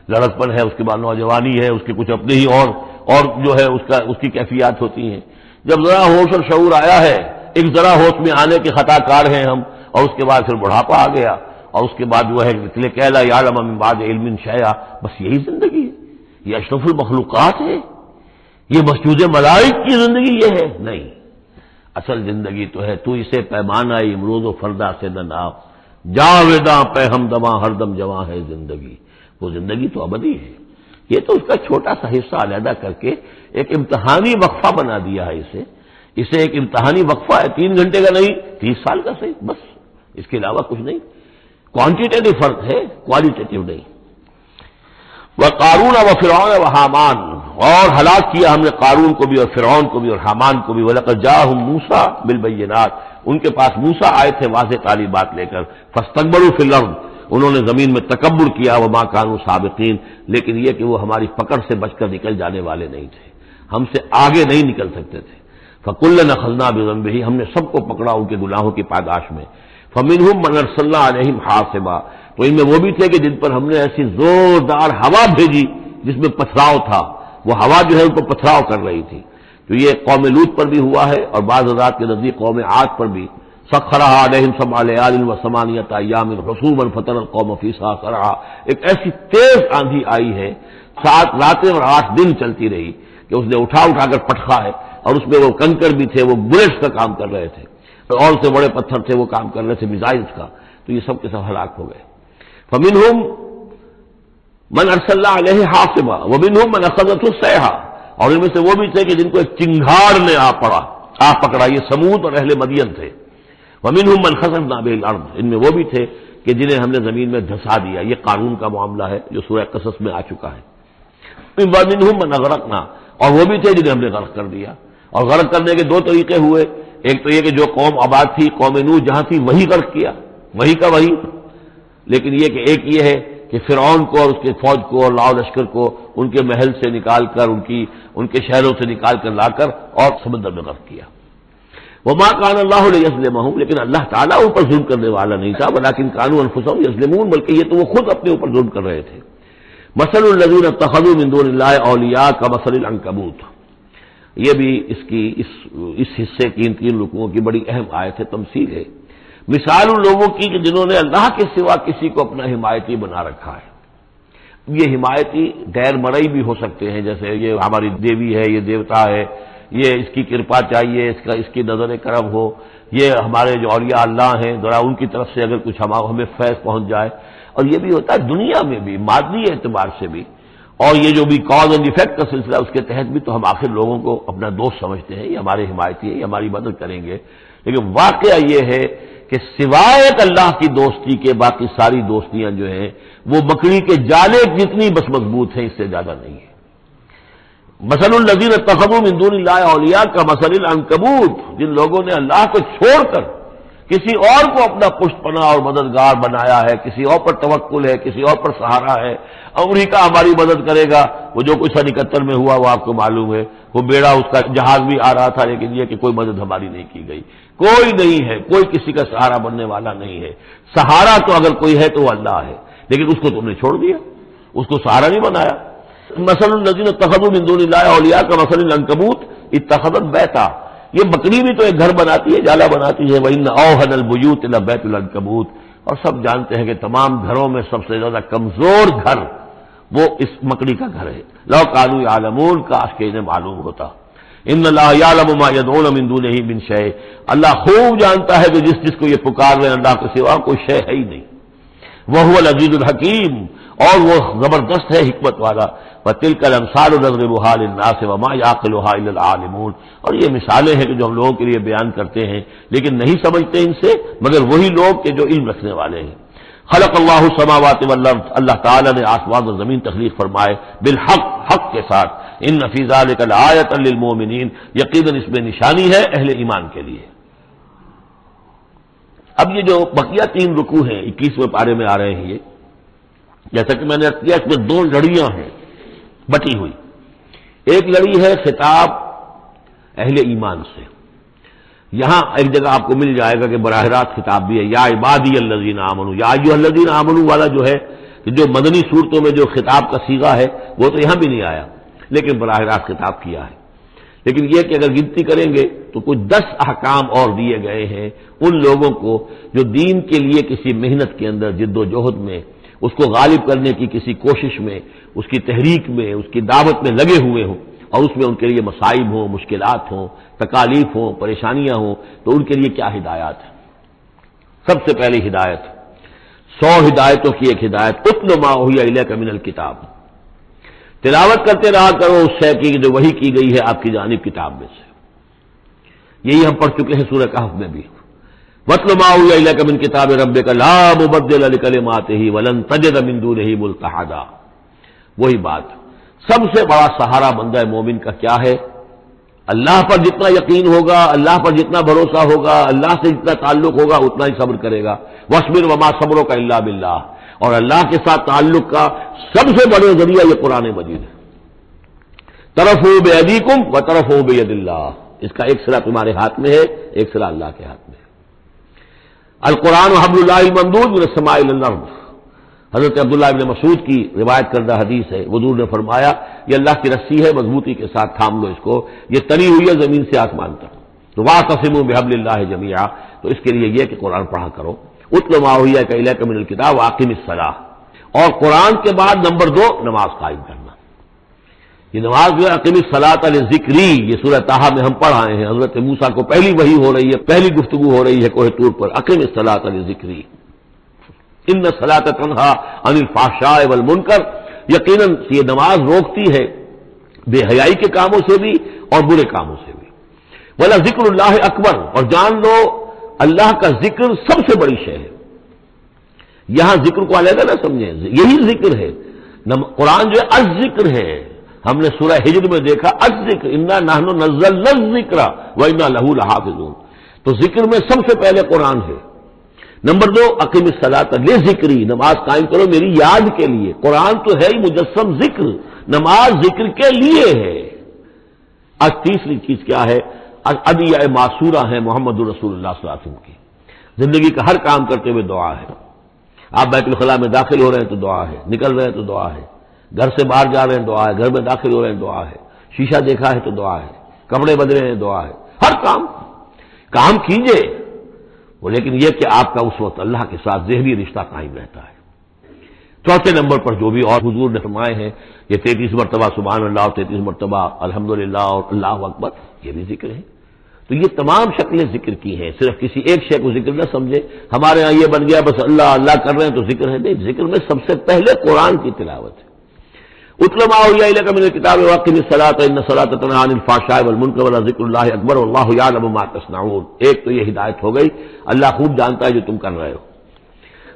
لڑکپن ہے، اس کے بعد نوجوانی ہے، اس کے کچھ اپنے ہی اور جو ہے اس کی کیفیات ہوتی ہیں، جب ذرا ہوش اور شعور آیا ہے، ایک ذرا ہوش میں آنے کے خطا کار ہیں ہم، اور اس کے بعد پھر بڑھاپا آ گیا، اور اس کے بعد جو ہے کہلا یعلم من بعد علم شیئا، بس یہی زندگی ہے؟ یہ اشرف المخلوقات ہے؟ یہ مسجود ملائک کی زندگی یہ ہے؟ نہیں، اصل زندگی تو ہے تو اسے پیمانہ امروز و فردا سے نہ ناپ، جاویداں پہ ہم دماں ہر دم جواں ہے زندگی، وہ زندگی تو ابدی ہے۔ یہ تو اس کا چھوٹا سا حصہ علیحدہ کر کے ایک امتحانی وقفہ بنا دیا ہے، اسے ایک امتحانی وقفہ ہے، 3 گھنٹے کا نہیں، 30 سال کا صحیح، بس اس کے علاوہ کچھ نہیں، کوانٹیٹیو فرق ہے، کوالیٹیٹیو نہیں۔ وَقَارُونَ وَفِرْعَوْنَ وَحَامَانَ، اور ہلاک کیا ہم نے قارون کو بھی اور فرعون کو بھی اور حامان کو بھی، وَلَقَدْ جَاءَهُم مُوسَىٰ بِالْبَيِّنَاتِ، ان کے پاس موسیٰ آئے تھے واضح تعلیمات لے کر، فَاسْتَكْبَرُوا فِي الْأَرْضِ، انہوں نے زمین میں تکبر کیا، وَمَا كَانُوا سَابِقِينَ، لیکن یہ کہ وہ ہماری پکڑ سے بچ کر نکل جانے والے نہیں تھے، ہم سے آگے نہیں نکل سکتے تھے۔ فَكُلًّا أَخَذْنَا بِذَنبِهِ، ہم نے سب کو پکڑا ان کے گناہوں کی پاداش میں۔ فَمِنْهُم مَّنْ أَرْسَلْنَا عَلَيْهِمْ حَاصِبًا، تو ان میں وہ بھی تھے کہ جن پر ہم نے ایسی زوردار ہوا بھیجی جس میں پتھراؤ تھا، وہ ہوا جو ہے ان کو پتھراؤ کر رہی تھی۔ تو یہ قوم لوط پر بھی ہوا ہے، اور بعض حضرات کے نزدیک قوم عاد پر بھی، سخرها علیہم 7 لیال و8 ایام حسوما فتری القوم فیہا صرعا، ایک ایسی تیز آندھی آئی ہے، 7 راتیں اور 8 دن چلتی رہی کہ اس نے اٹھا کر پٹخا ہے، اور اس میں وہ کنکر بھی تھے، وہ بلٹس کا کام کر رہے تھے، اور سے بڑے پتھر تھے وہ کام کر رہے تھے، میزائلز کا، تو یہ سب کے سب ہلاک ہو گئے۔ فمنہم من ارسلنا علیہ حاصبا ومنہم من اخذته الصیحہ، اور ان میں سے وہ بھی تھے کہ جن کو ایک چنگھاڑ نے آ پکڑا، یہ سمود اور اہل مدین تھے۔ ومنہم من خسفنا به الارض، ان میں وہ بھی تھے کہ جنہیں ہم نے زمین میں دھسا دیا، یہ قارون کا معاملہ ہے جو سورہ قصص میں آ چکا ہے۔ ومنہم من اغرقنا، اور وہ بھی تھے جنہیں ہم نے غرق کر دیا، اور غرق کرنے کے 2 طریقے ہوئے، ایک تو یہ کہ جو قوم آباد تھی، قوم نوح جہاں تھی وہی غرق کیا، وہی کا وہی، لیکن یہ کہ ایک یہ ہے کہ فرعون کو اور اس کے فوج کو اور لاؤ لشکر کو ان کے محل سے نکال کر، ان کے شہروں سے نکال کر لا کر اور سمندر میں غرق کیا۔ وما كان الله ليظلمهم، لیکن اللہ تعالیٰ اوپر ظلم کرنے والا نہیں تھا، ولكن كانوا انفسهم يظلمون، بلکہ یہ تو وہ خود اپنے اوپر ظلم کر رہے تھے۔ مثل الذين اتخذوا من دون الله اولیاء كمثل العنكبوت، یہ بھی اس حصے کی ان 3 رکوعوں کی بڑی اہم آیت ہے، تمثیل ہے، مثال ان لوگوں کی کہ جنہوں نے اللہ کے سوا کسی کو اپنا حمایتی بنا رکھا ہے۔ یہ حمایتی غیر مرئی بھی ہو سکتے ہیں، جیسے یہ ہماری دیوی ہے، یہ دیوتا ہے، یہ اس کی کرپا چاہیے، اس کی نظر کرم ہو، یہ ہمارے جو اولیاء اللہ ہیں ذرا ان کی طرف سے اگر کچھ ہمیں فیض پہنچ جائے، اور یہ بھی ہوتا ہے دنیا میں بھی، مادی اعتبار سے بھی، اور یہ جو بھی کاز اینڈ ایفیکٹ کا سلسلہ اس کے تحت بھی، تو ہم آخر لوگوں کو اپنا دوست سمجھتے ہیں، یہ ہمارے حمایتی ہے، یہ ہماری مدد کریں گے، لیکن واقعہ یہ ہے کہ سوائے ایک اللہ کی دوستی کے باقی ساری دوستیاں جو ہیں وہ مکڑی کے جالے جتنی بس مضبوط ہیں، اس سے زیادہ نہیں ہے۔ مثل الذین اتخذوا من دون اللہ اولیاء کا مثل العنکبوت، جن لوگوں نے اللہ کو چھوڑ کر کسی اور کو اپنا پشت پناہ اور مددگار بنایا ہے، کسی اور پر توکل ہے، کسی اور پر سہارا ہے۔ امریکہ ہماری مدد کرے گا، وہ جو کچھ 71 میں ہوا وہ آپ کو معلوم ہے، وہ بیڑا اس کا جہاز بھی آ رہا تھا، لیکن یہ کہ کوئی مدد ہماری نہیں کی گئی، کوئی نہیں ہے، کوئی کسی کا سہارا بننے والا نہیں ہے۔ سہارا تو اگر کوئی ہے تو وہ اللہ ہے، لیکن اس کو تم نے چھوڑ دیا، اس کو سہارا نہیں بنایا۔ مثل الذین اتخذوا من دون اللہ اولیاء کمثل العنکبوت اتخذت بیتا، یہ بکری بھی تو ایک گھر بناتی ہے، جالا بناتی ہے، وَإِنَّ أَوْهَنَ الْبُيُوتِ لَبَيْتُ الْعَنكَبُوتِ، اور سب جانتے ہیں کہ تمام گھروں میں سب سے زیادہ کمزور گھر وہ اس مکڑی کا گھر ہے۔ لَوْ كَانُوا يَعْلَمُونَ، کاش کہ انہیں معلوم ہوتا۔ ان اللہ یعلم ما يدعون من دونه من شيء، اللہ خوب جانتا ہے کہ جس کو یہ پکار رہے ہیں اللہ کے سوا کوئی شے ہے ہی نہیں۔ وهو العزیز الحکیم، اور وہ زبردست ہے حکمت والا۔ وَتِلْكَ الْأَمْثَالُ نَضْرِبُهَا لِلنَّاسِ وَمَا يَعْقِلُهَا إِلَّا الْعَالِمُونَ، اور یہ مثالیں ہیں کہ جو ہم لوگوں کے لیے بیان کرتے ہیں لیکن نہیں سمجھتے ان سے مگر وہی لوگ کہ جو علم رکھنے والے ہیں۔ خلق اللہ السماوات والارض، اللہ تعالیٰ نے آسمان اور زمین تخلیق فرمائے بالحق، حق کے ساتھ۔ ان فی ذلک لآیۃ للمؤمنین، یقیناً اس میں نشانی ہے اہل ایمان کے لیے۔ اب یہ جو بقیہ 3 رکوع ہیں 21ویں پارے میں آ رہے ہیں، یہ جیسا کہ میں نے کیا اس میں 2 لڑیاں ہیں بٹی ہوئی۔ ایک لڑی ہے خطاب اہل ایمان سے، یہاں ایک جگہ آپ کو مل جائے گا کہ براہ راست خطاب بھی ہے، یا عبادی الذین آمنوا، یا ایھا الذین آمنوا والا جو ہے کہ جو مدنی صورتوں میں جو خطاب کا صیغہ ہے وہ تو یہاں بھی نہیں آیا، لیکن براہ راست خطاب کیا ہے۔ لیکن یہ کہ اگر گنتی کریں گے تو کچھ 10 احکام اور دیے گئے ہیں ان لوگوں کو جو دین کے لیے کسی محنت کے اندر جد و جہد میں، اس کو غالب کرنے کی کسی کوشش میں، اس کی تحریک میں، اس کی دعوت میں لگے ہوئے ہوں، اور اس میں ان کے لیے مصائب ہوں، مشکلات ہوں، تکالیف ہوں، پریشانیاں ہوں، تو ان کے لیے کیا ہدایات ہے۔ سب سے پہلی ہدایت 100 ہدایتوں کی ایک ہدایت، اتل ما اوحی الیک من الکتاب، تلاوت کرتے رہا کرو اس شے کی جو وحی کی گئی ہے آپ کی جانب کتاب میں سے۔ یہی ہم پڑھ چکے ہیں سورہ کہف میں بھی، وَاتْلُ مَا أُوحِیَ إِلَيْکَ مِنْ کِتَابِ رَبِّکَ لَا مُبَدِّلَ لِکَلِمَاتِهِ وَلَن تَجِدَ مِن دُونِهِ مُلْتَحَدًا۔ وہی بات، سب سے بڑا سہارا بندہ مومن کا کیا ہے؟ اللہ پر جتنا یقین ہوگا، اللہ پر جتنا بھروسہ ہوگا، اللہ سے جتنا تعلق ہوگا اتنا ہی صبر کرے گا۔ وَاصْبِرْ وَمَا صَبْرُكَ إِلَّا بِاللَّهِ، اور اللہ کے ساتھ تعلق کا سب سے بڑے ذریعہ یہ قرآن مجید ہے۔ طرفوا بِأَيْدِيكُمْ وَطَرَفُوا بِيَدِ اللَّهِ، اس کا ایک سرا تمہارے ہاتھ میں ہے، ایک سرا اللہ کے ہاتھ میں ہے۔ القرآن حبل اللہ الممدود من السماء إلى الأرض، حضرت عبداللہ ابن مسعود کی روایت کردہ حدیث ہے، حضور نے فرمایا یہ اللہ کی رسی ہے، مضبوطی کے ساتھ تھام لو اس کو، یہ تلی ہوئی ہے زمین سے آسمان تک۔ تو واعتصموا بحبل اللہ جميعا، تو اس کے لیے یہ کہ قرآن پڑھا کرو۔ اتل ما اوحی الیک من الکتاب واقم الصلاۃ، اور قرآن کے بعد نمبر 2 نماز قائم کرنا۔ یہ نماز جو ہے اقیم الصلاۃ لذکری، یہ سورہ طٰہٰ میں ہم پڑھ آئے ہیں، حضرت موسیٰ کو پہلی وحی ہو رہی ہے، پہلی گفتگو ہو رہی ہے کوہ طور پر، اقیم الصلاۃ لذکری ان الصلاۃ تنہیٰ عن الفحشاء والمنکر، یقیناً یہ نماز روکتی ہے بے حیائی کے کاموں سے بھی اور برے کاموں سے بھی۔ وَلَذِکْرُ اللَّہِ اکبر، اور جان لو اللہ کا ذکر سب سے بڑی شے ہے۔ یہاں ذکر کو علیحدہ نہ سمجھیں، یہی ذکر ہے، قرآن جو ہے الذکر ہے۔ ہم نے سورہ ہجر میں دیکھا الذکر، انا نحن نزلنا الذکر وانا لہ لحافظون، تو ذکر میں سب سے پہلے قرآن ہے۔ نمبر 2 اقیم الصلاۃ لذکری، نماز قائم کرو میری یاد کے لیے۔ قرآن تو ہے ہی مجسم ذکر، نماز ذکر کے لیے ہے۔ آج تیسری چیز کیا ہے؟ ادعیہ معصورہ ہے محمد رسول اللہ صلی اللہ علیہ وسلم کی، زندگی کا ہر کام کرتے ہوئے دعا ہے۔ آپ بیت الخلاء میں داخل ہو رہے ہیں تو دعا ہے، نکل رہے ہیں تو دعا ہے، گھر سے باہر جا رہے ہیں دعا ہے، گھر میں داخل ہو رہے ہیں دعا ہے، شیشہ دیکھا ہے تو دعا ہے، کپڑے بدلے ہیں دعا ہے، ہر کام کیجئے وہ، لیکن یہ کہ آپ کا اس وقت اللہ کے ساتھ ذہنی رشتہ قائم رہتا ہے۔ چوتھے نمبر پر جو بھی اور حضور نے فرمائے ہیں، یہ 33 مرتبہ سبحان اللہ اور 33 مرتبہ الحمدللہ اور اللہ اکبر، یہ بھی ذکر ہے۔ تو یہ تمام شکلیں ذکر کی ہیں، صرف کسی ایک شے کو ذکر نہ سمجھے ہمارے ہاں یہ بن گیا بس اللہ اللہ کر رہے ہیں تو ذکر ہے، نہیں، ذکر میں سب سے پہلے قرآن کی تلاوت ہے۔ اتل ما اوحی الیک من الکتاب واقم الصلاۃ ان الصلاۃ تنہیٰ عن الفحشاء والمنکر ولذکر اللہ اکبر واللہ یعلم ما تصنعون۔ ایک تو یہ ہدایت ہو گئی، اللہ خوب جانتا ہے جو تم کر رہے ہو۔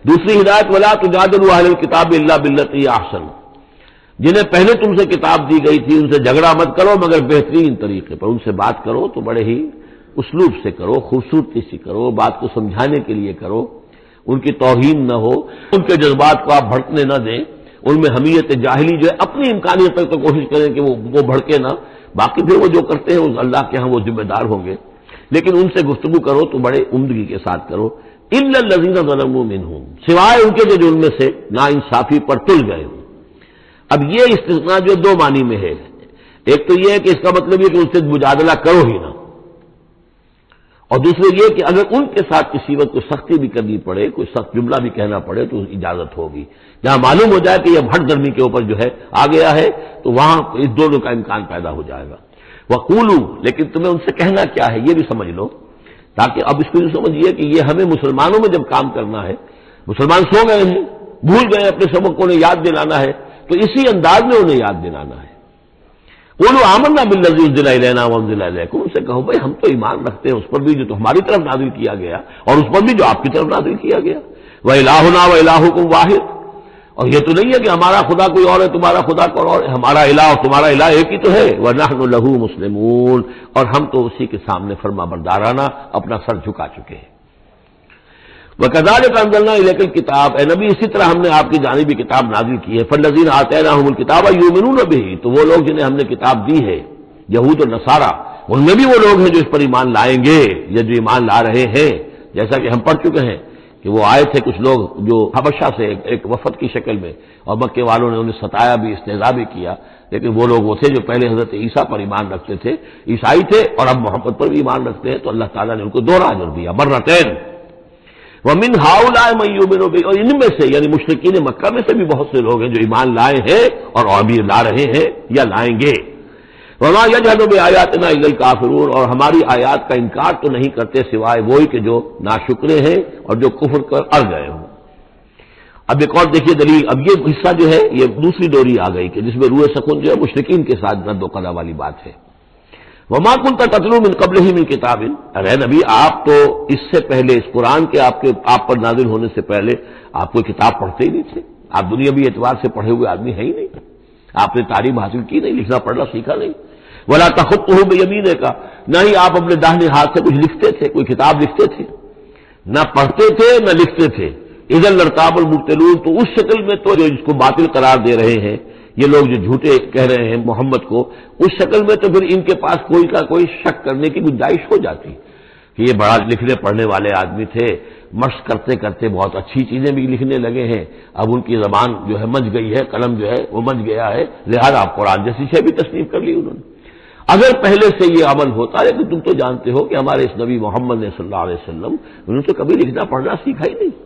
دوسری ہدایت ولا تجادلوا اہل الکتاب الا باللتی ہی احسن، جنہیں پہلے تم سے کتاب دی گئی تھی ان سے جھگڑا مت کرو مگر بہترین طریقے پر، ان سے بات کرو تو بڑے ہی اسلوب سے کرو، خوبصورتی سے کرو، بات کو سمجھانے کے لیے کرو، ان کی توہین نہ ہو، ان کے جذبات کو آپ بھڑکنے نہ دیں، ان میں حمیت جاہلی جو ہے اپنی امکانیت تک تو کوشش کریں کہ وہ بھڑکے نہ، باقی پھر وہ جو کرتے ہیں وہ اللہ کے ہاں وہ ذمہ دار ہوں گے، لیکن ان سے گفتگو کرو تو بڑے عمدگی کے ساتھ کرو۔ الا الذین ظلموا منہم، سوائے ان کے جو جرم میں سے ناانصافی پر تل گئے ہوں۔ اب یہ استثناء جو دو معنی میں ہے، ایک تو یہ ہے کہ اس کا مطلب یہ کہ ان سے مجادلہ کرو ہی نہ، اور دوسرے یہ کہ اگر ان کے ساتھ کسی وقت کوئی سختی بھی کرنی پڑے، کوئی سخت جملہ بھی کہنا پڑے تو اجازت ہوگی، جہاں معلوم ہو جائے کہ یہ ہٹ درمی کے اوپر جو ہے آ گیا ہے تو وہاں اس دونوں کا امکان پیدا ہو جائے گا۔ وَقُولُوا، لیکن تمہیں ان سے کہنا کیا ہے یہ بھی سمجھ لو، تاکہ اب اس کو یہ سمجھیے کہ یہ ہمیں مسلمانوں میں جب کام کرنا ہے، مسلمان سو گئے ہیں، بھول گئے اپنے سبق کو، انہیں یاد دلانا ہے تو اسی انداز میں انہیں یاد دلانا ہے۔ قولوا آمنا بالذی انزل الینا وانزل الیکم، ان سے کہو بھائی ہم تو ایمان رکھتے ہیں اس پر بھی جو تمہاری طرف نازل کیا گیا اور اس پر بھی جو آپ کی طرف نازل کیا گیا۔ وَإِلَٰهُنَا وَإِلَٰهُكُمْ وَاحِدٌ، اور یہ تو نہیں ہے کہ ہمارا خدا کوئی اور ہے تمہارا خدا کوئی اور ہے، ہمارا الہ اور تمہارا الہ ایک ہی تو ہے۔ وَنَحْنُ لَهُ مُسْلِمُونَ، اور ہم تو اسی کے سامنے فرما بردارانہ اپنا سر جھکا چکے ہیں۔ وَكَذَٰلِكَ أَنزَلْنَا إِلَيْكَ الْكِتَابَ، اے نبی اسی طرح ہم نے آپ کی جانب بھی کتاب نازل کی ہے۔ فَالَّذِينَ آتَيْنَاهُمُ الْكِتَابَ يُؤْمِنُونَ بِهِ، تو وہ لوگ جنہیں ہم نے کتاب دی ہے، یہود و نصارہ، ان میں بھی وہ لوگ ہیں جو اس پر ایمان لائیں گے یا جو ایمان لا رہے ہیں، جیسا کہ ہم پڑھ چکے ہیں کہ وہ آئے تھے کچھ لوگ جو حبشہ سے ایک وفد کی شکل میں، اور مکے والوں نے انہیں ستایا بھی، استہزاء بھی کیا، لیکن وہ لوگ وہ تھے جو پہلے حضرت عیسیٰ پر ایمان رکھتے تھے، عیسائی تھے، اور اب محمد پر بھی ایمان رکھتے ہیں، تو اللہ تعالیٰ نے ان کو دوہرا اجر دیا، مرتين۔ وَمِنْ هَؤُلَاءِ مَن يُؤْمِنُ بِهِ، اور ان میں سے یعنی مشرکین مکہ میں سے بھی بہت سے لوگ ہیں جو ایمان لائے ہیں اور ابھی لا رہے ہیں یا لائیں گے۔ وَمَا يَجْحَدُ بِآيَاتِنَا إِلَّا الْكَافِرُونَ، اور ہماری آیات کا انکار تو نہیں کرتے سوائے وہی کہ جو ناشکرے ہیں اور جو کفر کر اڑ گئے ہوں۔ اب ایک اور دیکھیے دلیل، اب یہ حصہ جو ہے یہ دوسری ڈوری آ گئی کہ جس میں روح سکون جو ہے مشرکین کے ساتھ رد و قضا والی بات ہے۔ وَمَا كُنْتَ تَتْلُو مِن قَبْلِهِ مِن كِتَابٍ، ارے نبی آپ تو اس سے پہلے، اس قرآن کے آپ پر نازل ہونے سے پہلے آپ کوئی کتاب پڑھتے ہی نہیں تھے، آپ دنیاوی اعتبار سے پڑھے ہوئے آدمی ہے ہی نہیں، آپ نے تعلیم حاصل کی نہیں، لکھنا پڑھنا سیکھا نہیں۔ وَلَا تَخُطُّهُ بِيَمِينِكَ، نہ ہی آپ اپنے داہنے ہاتھ سے کچھ لکھتے تھے، کوئی کتاب لکھتے تھے، نہ پڑھتے تھے نہ لکھتے تھے۔ اِذًا لَارْتَابَ الْمُبْطِلُونَ، تو اس شکل میں تو جو جس کو باطل قرار دے رہے ہیں یہ لوگ جو جھوٹے کہہ رہے ہیں محمد کو، اس شکل میں تو پھر ان کے پاس کوئی کا کوئی شک کرنے کی گنجائش ہو جاتی کہ یہ بڑا لکھنے پڑھنے والے آدمی تھے، مشق کرتے کرتے بہت اچھی چیزیں بھی لکھنے لگے ہیں، اب ان کی زبان جو ہے منج گئی ہے، قلم جو ہے وہ منج گیا ہے، لہذا آپ قرآن جیسی شے بھی تصنیف کر لی انہوں نے۔ اگر پہلے سے یہ عمل ہوتا ہے کہ تم تو جانتے ہو کہ ہمارے اس نبی محمد نے صلی اللہ علیہ وسلم انہوں نے تو کبھی لکھنا پڑھنا سیکھا ہی نہیں۔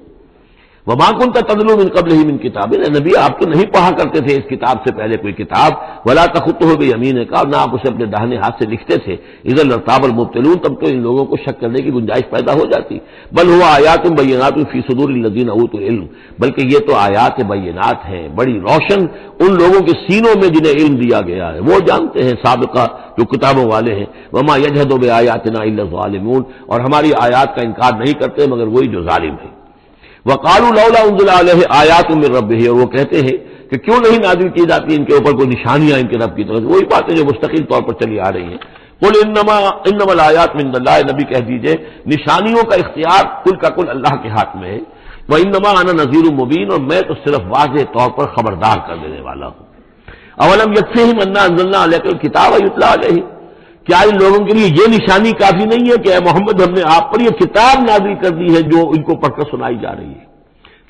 وَمَا كُنْتَ تَتْلُو مِن قَبْلِهِ مِن كِتَابٍ، نبی آپ تو نہیں پڑھا کرتے تھے اس کتاب سے پہلے کوئی کتاب۔ وَلَا تَخُطُّهُ بِيَمِينِكَ، اور نہ آپ اسے اپنے داہنے ہاتھ سے لکھتے تھے۔ اِذًا لَارْتَابَ الْمُبْطِلُونَ، تب تو ان لوگوں کو شک کرنے کی گنجائش پیدا ہو جاتی۔ بل هُوَ آیات بینات فی صدور الذین اوتوا العلم، بلکہ یہ تو آیات بینات ہیں بڑی روشن ان لوگوں کے سینوں میں جنہیں علم دیا گیا ہے، وہ جانتے ہیں سابقہ جو کتابوں والے ہیں۔ وَمَا يَجْحَدُ بِآیاتِنَا إِلَّا الظَّالِمُونَ، اور ہماری آیات کا انکار نہیں کرتے مگر وہی جو ظالم ہیں۔ وَقَالُوا لَوْلَا أُنزِلَ عَلَيْهِ آيَاتٌ مِّن رَّبِّهِ، اور وہ کہتے ہیں کہ کیوں نہیں نازل کی جاتی ان کے اوپر کوئی نشانیاں ان کے رب کی طرف سے، وہی باتیں جو مستقل طور پر چلی آ رہی ہیں۔ قُلْ إِنَّمَا الْآيَاتُ مِنَ اللَّهِ، نبی کہہ دیجئے نشانیوں کا اختیار کل کا کل اللہ کے ہاتھ میں ہے۔ وَإِنَّمَا أَنَا نَذِيرٌ مُّبِينٌ، اور میں تو صرف واضح طور پر خبردار کر دینے والا ہوں۔ أَوَلَمْ يَكْفِهِمْ أَنَّا أَنزَلْنَا عَلَيْكَ الْكِتَابَ يُتْلَىٰ عَلَيْهِمْ، کیا ان لوگوں کے لیے یہ نشانی کافی نہیں ہے کہ اے محمد ہم نے آپ پر یہ کتاب نازل کر دی ہے جو ان کو پڑھ کر سنائی جا رہی ہے؟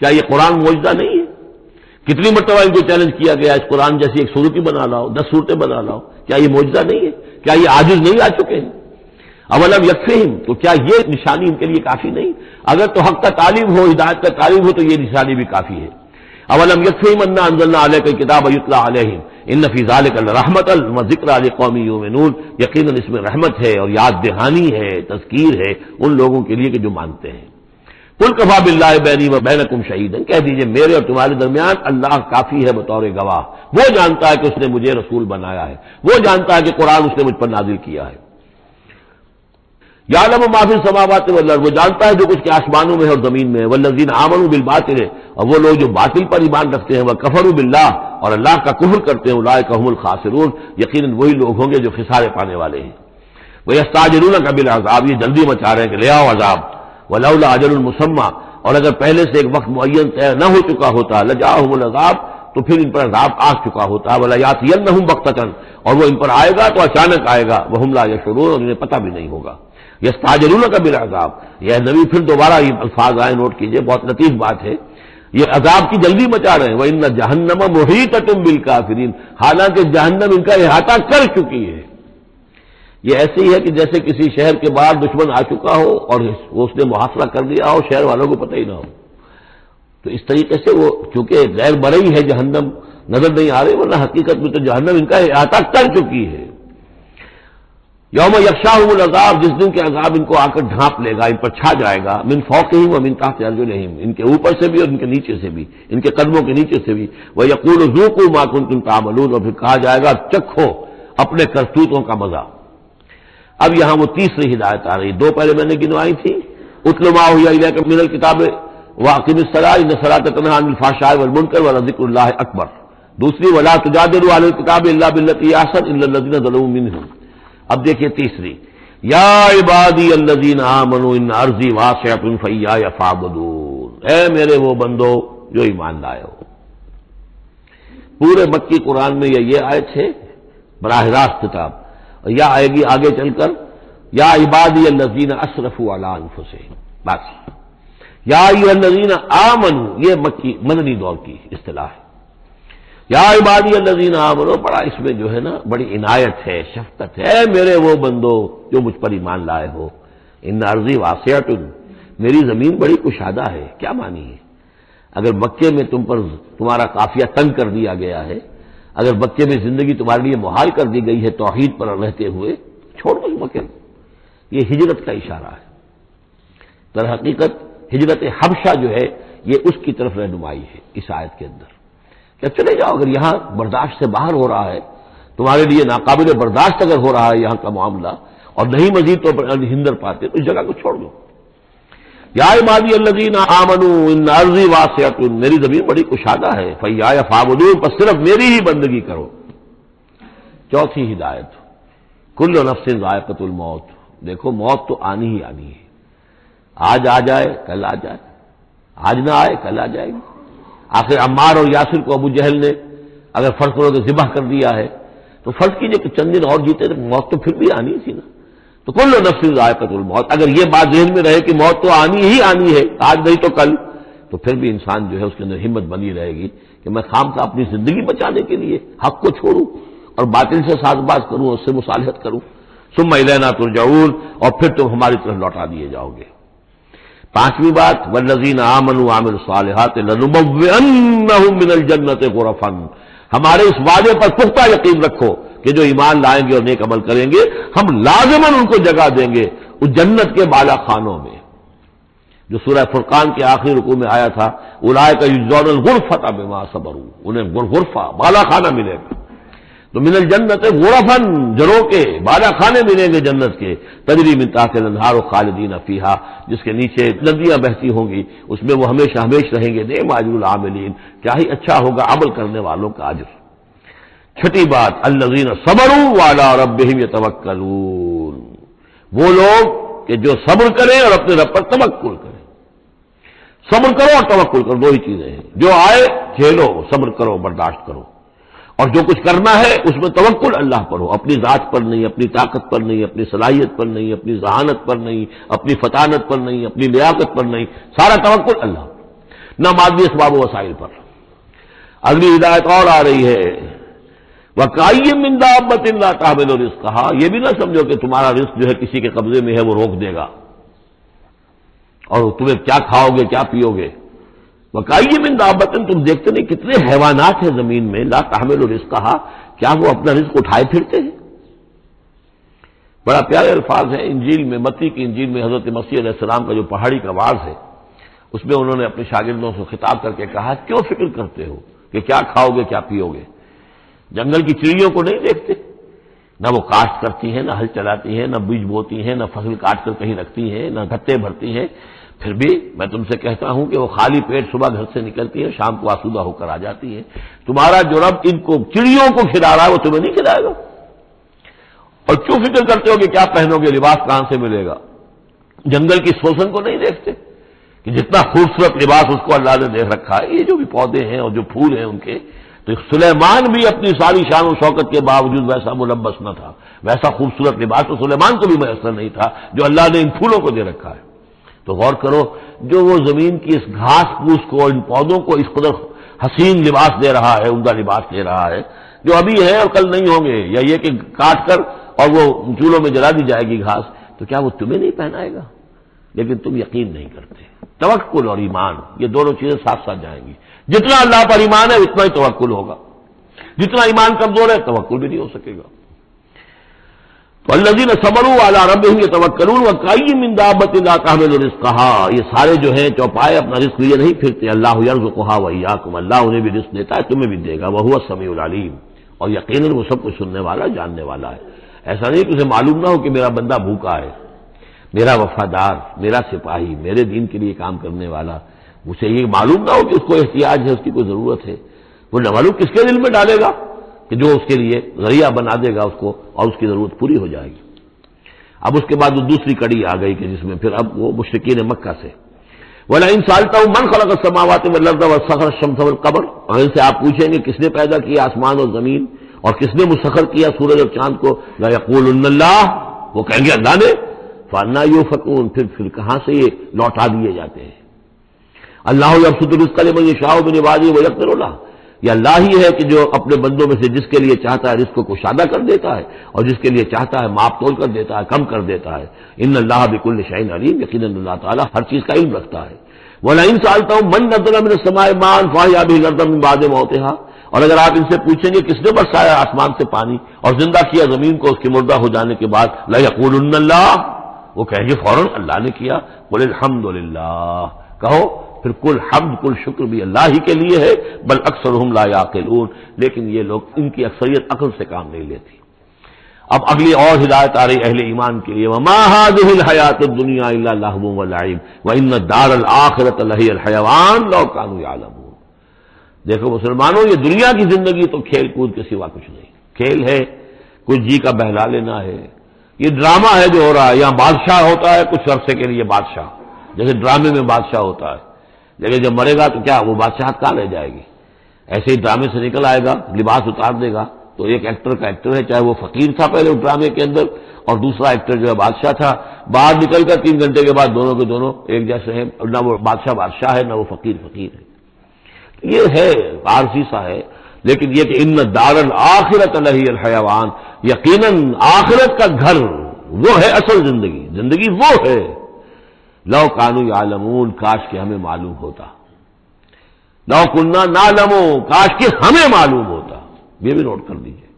کیا یہ قرآن معجزہ نہیں ہے؟ کتنی مرتبہ ان کو چیلنج کیا گیا اس قرآن جیسی ایک صورت بنا لاؤ، 10 صورتیں بنا لاؤ، کیا یہ معجزہ نہیں ہے؟ کیا یہ عاجز نہیں آ چکے ہیں؟ اولم یکفہم، تو کیا یہ نشانی ان کے لیے کافی نہیں؟ اگر تو حق کا طالب ہو، ہدایت کا طالب ہو تو یہ نشانی بھی کافی ہے۔ اولم یکفہم انا انزلنا علیک الکتاب یتلی علیہم ان فی ذلک لرحمۃ وذکری لقوم یؤمنون، یقیناً اس میں رحمت ہے اور یاد دہانی ہے، تذکیر ہے ان لوگوں کے لیے کہ جو مانتے ہیں۔ قل کفی باللہ بینی و بینکم شہیدا، کہہ دیجئے میرے اور تمہارے درمیان اللہ کافی ہے بطور گواہ، وہ جانتا ہے کہ اس نے مجھے رسول بنایا ہے، وہ جانتا ہے کہ قرآن اس نے مجھ پر نازل کیا ہے۔ یعلم ما فی السماوات والارض، وہ جانتا ہے جو کچھ کے آسمانوں میں ہے اور زمین میں ہے۔ والذین آمنوا بالباطل، اور وہ لوگ جو باطل پر ایمان رکھتے ہیں، وکفروا باللہ، اور اللہ کا کفر کرتے ہیں، اولئک هم الخاسرون، یقیناً وہی لوگ ہوں گے جو خسارے پانے والے ہیں۔ وَيَسْتَعْجِلُونَكَ بِالْعَذَابِ، یہ جلدی مچا رہے ہیں کہ لے آؤ عذاب، وَلَوْلَا أَجَلٌ مُّسَمًّى، اور اگر پہلے سے ایک وقت معین طے نہ ہو چکا ہوتا لَجَاءَهُمُ الْعَذَابُ، تو پھر ان پر عذاب آ چکا ہوتا، وَلَيَأْتِيَنَّهُمْ بَغْتَةً، اور وہ ان پر آئے گا تو اچانک آئے گا، وَهُمْ لَا يَشْعُرُونَ، اور انہیں پتہ بھی نہیں ہوگا۔ یستعجلونک بالعذاب، یہ نبی پھر دوبارہ یہ الفاظ آئے، نوٹ کیجئے، بہت لطیف بات ہے، یہ عذاب کی جلدی مچا رہے ہیں، وَإِنَّ جَهَنَّمَ مُحِيطَةٌ بِالْكَافِرِينَ، حالانکہ جہنم ان کا احاطہ کر چکی ہے۔ یہ ایسے ہی ہے کہ جیسے کسی شہر کے باہر دشمن آ چکا ہو اور اس نے محاصرہ کر دیا ہو، شہر والوں کو پتہ ہی نہ ہو، تو اس طریقے سے وہ چونکہ غیر مرئی ہے جہنم، نظر نہیں آ رہی، ورنہ حقیقت میں تو جہنم ان کا احاطہ کر چکی ہے۔ یوم یغشاہم العذاب، جس دن کے عذاب ان کو آ کر ڈھانپ لے گا، ان پر چھا جائے گا، من فوقہم و من تحت ارجلہم، ان کے اوپر سے بھی اور ان کے نیچے سے بھی، ان کے قدموں کے نیچے سے بھی، ویقول ذوقوا ما کنتم تعملون، اور پھر کہا جائے گا چکھو اپنے کرتوتوں کا مزہ۔ اب یہاں وہ تیسری ہدایت آ رہی، دو پہلے میں نے گنوائی تھی، اتل ما اوحی الیک من الکتاب واقم الصلاۃ ان الصلاۃ تنہی عن الفحشاء والمنکر ولذکر اللہ اکبر، دوسری ولا تجادلوا اہل الکتاب الا بالتی هی احسن الا الذین ظلموا منهم۔ اب دیکھیے تیسری، یا عبادی الذین آمنوا ان ارضی واسعۃ فایای فاعبدون، اے میرے وہ بندو جو ایمان لائے ہو۔ پورے مکی قرآن میں یہ آیت ہے براہ راست خطاب، اور یا آئے گی آگے چل کر یا عبادی الذین اسرفوا علی انفسہم، بس یا ایھا الذین آمنوا، یہ مکی مدنی دور کی اصطلاح ہے۔ یا عبادی الذین آمنوا، بڑا اس میں جو ہے نا بڑی عنایت ہے، شفقت ہے، میرے وہ بندو جو مجھ پر ایمان لائے ہو، ان ارضی واسعۃ، میری زمین بڑی کشادہ ہے۔ کیا معنی ہے؟ اگر مکے میں تم پر تمہارا قافیہ تنگ کر دیا گیا ہے، اگر مکے میں زندگی تمہارے لیے محال کر دی گئی ہے توحید پر رہتے ہوئے، چھوڑ دو مکے میں، یہ ہجرت کا اشارہ ہے۔ در حقیقت ہجرت حبشہ جو ہے یہ اس کی طرف رہنمائی ہے اس آیت کے اندر، کہ چلے جاؤ، اگر یہاں برداشت سے باہر ہو رہا ہے، تمہارے لیے ناقابل برداشت اگر ہو رہا ہے یہاں کا معاملہ، اور نہیں مزید طور پر ہندر پاتے، تو اس جگہ کو چھوڑ دو۔ یا عبادی الذین آمنوا ان ارضی واسعۃ، میری زمین بڑی کشادہ ہے، فایای فاعبدون، بس صرف میری ہی بندگی کرو۔ چوتھی ہدایت، کل نفس ذائقۃ الموت، دیکھو موت تو آنی ہی آنی ہے، آج آ جائے کل آ جائے، آج نہ آئے کل آ جائے گی۔ آخر عمار اور یاسر کو ابو جہل نے اگر فرض کرو کہ ذبح کر دیا ہے، تو فرض کیجئے کہ چند دن اور جیتے تو موت تو پھر بھی آنی تھی نا۔ تو کل نفس ذائقۃ الموت، اگر یہ بات ذہن میں رہے کہ موت تو آنی ہی آنی ہے، آج نہیں تو کل، تو پھر بھی انسان جو ہے اس کے اندر ہمت بنی رہے گی کہ میں خامخواہ اپنی زندگی بچانے کے لیے حق کو چھوڑوں اور باطل سے ساز باز کروں، اس سے مصالحت کروں۔ ثم الینا ترجعون، اور پھر تم ہماری طرف لوٹا دیے جاؤ گے۔ پانچویں بات، والذین آمنوا وعملوا الصالحات لنبوئنہم من الجنۃ غرفا، ہمارے اس وعدے پر پختہ یقین رکھو کہ جو ایمان لائیں گے اور نیک عمل کریں گے، ہم لازماً ان کو جگہ دیں گے اس جنت کے بالا خانوں میں، جو سورہ فرقان کے آخری رکوع میں آیا تھا، اولئک یجزون الغرفۃ بما صبروا، انہیں غرفہ بالا خانہ ملے گا۔ تو من الجنت غرفا، جروں کے بالا خانے ملیں گے جنت کے، تجری من تحت الانہار خالدین فیہا، جس کے نیچے ندیاں بہتی ہوں گی، اس میں وہ ہمیشہ ہمیش رہیں گے۔ نعم اجر العاملین، کیا ہی اچھا ہوگا عمل کرنے والوں کا اجر۔ چھٹی بات، الذین صبروا وعلی ربہم یتوکلون، وہ لوگ کہ جو صبر کریں اور اپنے رب پر توکل کریں۔ صبر کرو اور توکل کرو، دو ہی چیزیں ہیں، جو آئے جھیلو، صبر کرو، برداشت کرو، اور جو کچھ کرنا ہے اس میں توکل اللہ پر ہو، اپنی ذات پر نہیں، اپنی طاقت پر نہیں، اپنی صلاحیت پر نہیں، اپنی ذہانت پر نہیں، اپنی فطانت پر نہیں، اپنی لیاقت پر نہیں، سارا توکل اللہ، نہ مادی اسباب و وسائل پر۔ اگلی ہدایت اور آ رہی ہے، وَكَأَيٍّ مِّن دَابَّةٍ لَّا تَحْمِلُ رِزْقَهَا، یہ بھی نہ سمجھو کہ تمہارا رزق جو ہے کسی کے قبضے میں ہے وہ روک دے گا اور تمہیں کیا کھاؤ گے کیا پیو گے۔ وَكَأَيٍّ مِّن دَابَّةٍ، تم دیکھتے نہیں کتنے حیوانات ہیں زمین میں، لَا تَحْمِلُ رِزْقَهَا، کیا وہ اپنا رزق اٹھائے پھرتے ہیں؟ بڑا پیارے الفاظ ہیں انجیل میں، متی کی انجیل میں حضرت مسیح علیہ السلام کا جو پہاڑی کا واعظ ہے، اس میں انہوں نے اپنے شاگردوں سے خطاب کر کے کہا، کیوں فکر کرتے ہو کہ کیا کھاؤ گے کیا پیو گے؟ جنگل کی چڑیوں کو نہیں دیکھتے؟ نہ وہ کاشت کرتی ہیں، نہ ہل چلاتی ہیں، نہ بیج بوتی ہیں، نہ فصل کاٹ کر کہیں رکھتی ہیں، نہ گھٹے بھرتی ہیں، پھر بھی میں تم سے کہتا ہوں کہ وہ خالی پیٹ صبح گھر سے نکلتی ہیں، شام کو آسودہ ہو کر آ جاتی ہیں۔ تمہارا جو رب ان کو چڑیوں کو کھلا رہا ہے وہ تمہیں نہیں کھلائے گا؟ اور کیوں فکر کرتے ہو کہ کیا پہنو گے، لباس کہاں سے ملے گا؟ جنگل کی سوسن کو نہیں دیکھتے کہ جتنا خوبصورت لباس اس کو اللہ نے دے رکھا ہے؟ یہ جو بھی پودے ہیں اور جو پھول ہیں ان کے، تو سلیمان بھی اپنی ساری شان و شوکت کے باوجود ویسا ملبس نہ تھا، ویسا خوبصورت لباس تو سلیمان کو بھی میسر نہیں تھا جو اللہ نے ان پھولوں کو دے رکھا ہے۔ تو غور کرو، جو وہ زمین کی اس گھاس پھوس کو، ان پودوں کو اس قدر حسین لباس دے رہا ہے، عمدہ لباس دے رہا ہے، جو ابھی ہے اور کل نہیں ہوں گے، یا یہ کہ کاٹ کر اور وہ چولہوں میں جلا دی جائے گی گھاس، تو کیا وہ تمہیں نہیں پہنائے گا؟ لیکن تم یقین نہیں کرتے۔ توکل اور ایمان، یہ دونوں چیزیں ساتھ ساتھ جائیں گی۔ جتنا اللہ پر ایمان ہے اتنا ہی توکل ہوگا، جتنا ایمان کمزور ہے توکل بھی نہیں ہو سکے گا۔ تو الذین صبروا علی ربہم یتوکلون وکأی من دابۃ لا تحمل رزقہا، یہ سارے جو ہیں چوپائے اپنا رزق لیے نہیں پھرتے، اللہ یرزقہا وایاکم، اللہ انہیں بھی رزق دیتا ہے، تمہیں بھی دے گا، وہو السمیع العلیم، اور یقیناً وہ سب کچھ سننے والا، جاننے والا ہے۔ ایسا نہیں کہ اسے معلوم نہ ہو کہ میرا بندہ بھوکا ہے، میرا وفادار، میرا سپاہی، میرے دین کے لیے کام کرنے والا، اسے یہ معلوم نہ ہو کہ اس کو احتیاج ہے، اس کی کوئی ضرورت ہے۔ وہ نہ معلوم کس کے دل میں ڈالے گا کہ جو اس کے لیے ذریعہ بنا دے گا اس کو، اور اس کی ضرورت پوری ہو جائے گی۔ اب اس کے بعد وہ دوسری کڑی آ گئی کہ جس میں پھر اب وہ مشرکین مکہ سے وَلَئِن سَأَلْتَهُم مَّن خَلَقَ السَّمَاوَاتِ وَالْأَرْضَ وَسَخَّرَ الشَّمْسَ وَالْقَمَرَ، اور ان سے آپ پوچھیں گے کس نے پیدا کیا آسمان اور زمین اور کس نے مسخر کیا سورج اور چاند کو، لَيَقُولُنَّ اللَّهُ، وہ کہیں گے اللہ نے، فَأَنَّىٰ يُؤْفَكُونَ، پھر کہاں سے یہ لوٹا دیے جاتے ہیں۔ اللہ یبسط الرزق لمن یشاء من عبادہ ویقدر لہ، یہ اللہ ہی ہے کہ جو اپنے بندوں میں سے جس کے لیے چاہتا ہے رزق کو کشادہ کر دیتا ہے، اور جس کے لیے چاہتا ہے ماپ تول کر دیتا ہے، کم کر دیتا ہے۔ ان اللہ بکل شیء علیم، یقیناً اللہ تعالیٰ ہر چیز کا علم رکھتا ہے۔ وَلَئِن سَأَلْتَهُم مَّن نَّزَّلَ مِنَ السَّمَاءِ مَاءً فَأَحْيَا بِهِ الْأَرْضَ مِن بَعْدِ مَوْتِهَا، اور اگر آپ ان سے پوچھیں گے کس نے برسایا آسمان سے پانی اور زندہ کیا زمین کو اس کے مردہ ہو جانے کے بعد، لَيَقُولُنَّ اللَّهُ، وہ کہیں گے فوراً اللہ نے کیا۔ قُلِ الْحَمْدُ لِلَّهِ، کہو پھر کل حمد کل شکر بھی اللہ ہی کے لیے ہے، بل اکثرہم لا یعقلون، لیکن یہ لوگ، ان کی اکثریت عقل سے کام نہیں لیتی۔ اب اگلی اور ہدایت آ رہی اہل ایمان کے لیے، وما هذه الحیات الدنیا الا لہو ولعب وان الدار الاخرۃ لہی الحیوان لو کانوا یعلمون۔ دیکھو مسلمانوں، یہ دنیا کی زندگی تو کھیل کود کے سوا کچھ نہیں، کھیل ہے، کچھ جی کا بہلا لینا ہے، یہ ڈرامہ ہے جو ہو رہا ہے۔ یہاں بادشاہ ہوتا ہے کچھ عرصے کے لیے بادشاہ، جیسے ڈرامے میں بادشاہ ہوتا ہے، لیکن جب مرے گا تو کیا وہ بادشاہت کہاں رہ جائے گی؟ ایسے ہی ڈرامے سے نکل آئے گا، لباس اتار دے گا، تو ایک ایکٹر کا ایکٹر ہے، چاہے وہ فقیر تھا پہلے اس ڈرامے کے اندر، اور دوسرا ایکٹر جو ہے بادشاہ تھا، باہر نکل کر 3 گھنٹے کے بعد دونوں کے دونوں ایک جیسے ہیں، نہ وہ بادشاہ ہے نہ وہ فقیر ہے۔ یہ ہے عارضی سا ہے، لیکن یہ کہ ان الدار الاخرۃ لہی الحیوان، یقیناً آخرت کا گھر وہ ہے اصل زندگی وہ ہے۔ لو کانوا یعلمون، کاش کہ ہمیں معلوم ہوتا، لو کنا نعلم، کاش کہ ہمیں معلوم ہوتا۔ یہ بھی نوٹ کر دیجئے،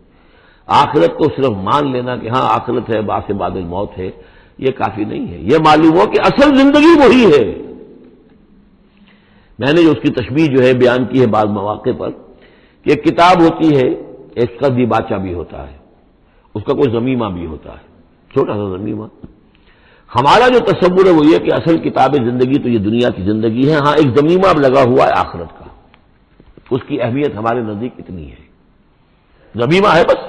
آخرت کو صرف مان لینا کہ ہاں آخرت ہے، بعد بعد الموت ہے، یہ کافی نہیں ہے، یہ معلوم ہو کہ اصل زندگی وہی ہے۔ میں نے جو اس کی تشبیہ جو ہے بیان کی ہے بعض مواقع پر، کہ ایک کتاب ہوتی ہے، اس کا دیباچہ بھی ہوتا ہے، اس کا کوئی ضمیمہ بھی ہوتا ہے، چھوٹا سا ضمیمہ۔ ہمارا جو تصور ہے وہ یہ کہ اصل کتاب زندگی تو یہ دنیا کی زندگی ہے، ہاں ایک ضمیمہ اب لگا ہوا ہے آخرت کا، اس کی اہمیت ہمارے نزدیک اتنی ہے، ضمیمہ ہے بس،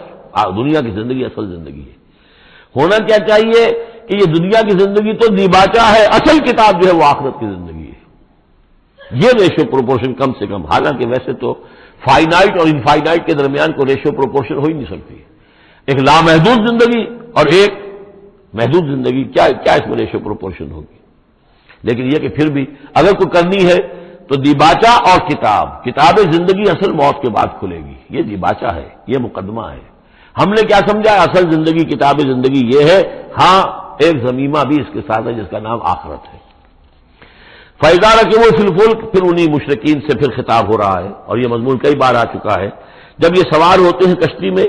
دنیا کی زندگی اصل زندگی ہے۔ ہونا کیا چاہیے کہ یہ دنیا کی زندگی تو دیباچہ ہے، اصل کتاب جو ہے وہ آخرت کی زندگی ہے۔ یہ ریشو پروپورشن کم سے کم، حالانکہ ویسے تو فائنائٹ اور انفائنائٹ کے درمیان کو ریشو پروپورشن ہو ہی نہیں سکتی، ایک لامحدود زندگی اور ایک محدود زندگی، کیا اس میں ریشو پروپورشن ہوگی؟ لیکن یہ کہ پھر بھی اگر کوئی کرنی ہے تو دیباچہ اور کتاب زندگی اصل موت کے بعد کھلے گی، یہ دیباچہ ہے، یہ مقدمہ ہے۔ ہم نے کیا سمجھا؟ اصل زندگی کتاب زندگی یہ ہے، ہاں ایک ضمیمہ بھی اس کے ساتھ ہے جس کا نام آخرت ہے۔ فَإِذَا رَكِبُوا فِي الْفُلْكِ، پھر انہی مشرکین سے پھر خطاب ہو رہا ہے، اور یہ مضمون کئی بار آ چکا ہے، جب یہ سوار ہوتے ہیں کشتی میں،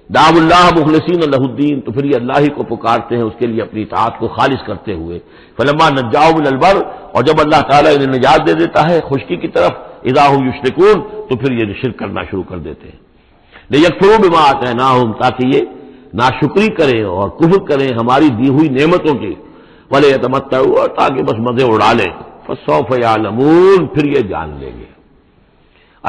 دعوا اللہ مخلصین لہ الدین، تو پھر یہ اللہ ہی کو پکارتے ہیں اس کے لیے اپنی اطاعت کو خالص کرتے ہوئے۔ فلما نجاهم من البر، اور جب اللہ تعالیٰ انہیں نجات دے دیتا ہے خشکی کی طرف، اذا هم یشرکون، تو پھر یہ شرک کرنا شروع کر دیتے ہیں۔ لیکفروا بما آتیناہم، تاکہ یہ ناشکری کریں اور کفر کریں ہماری دی ہوئی نعمتوں کی، ولیتمتعوا، اور تاکہ بس مزے اڑا لیں، فسوف یعلمون، پھر یہ جان لیں گے۔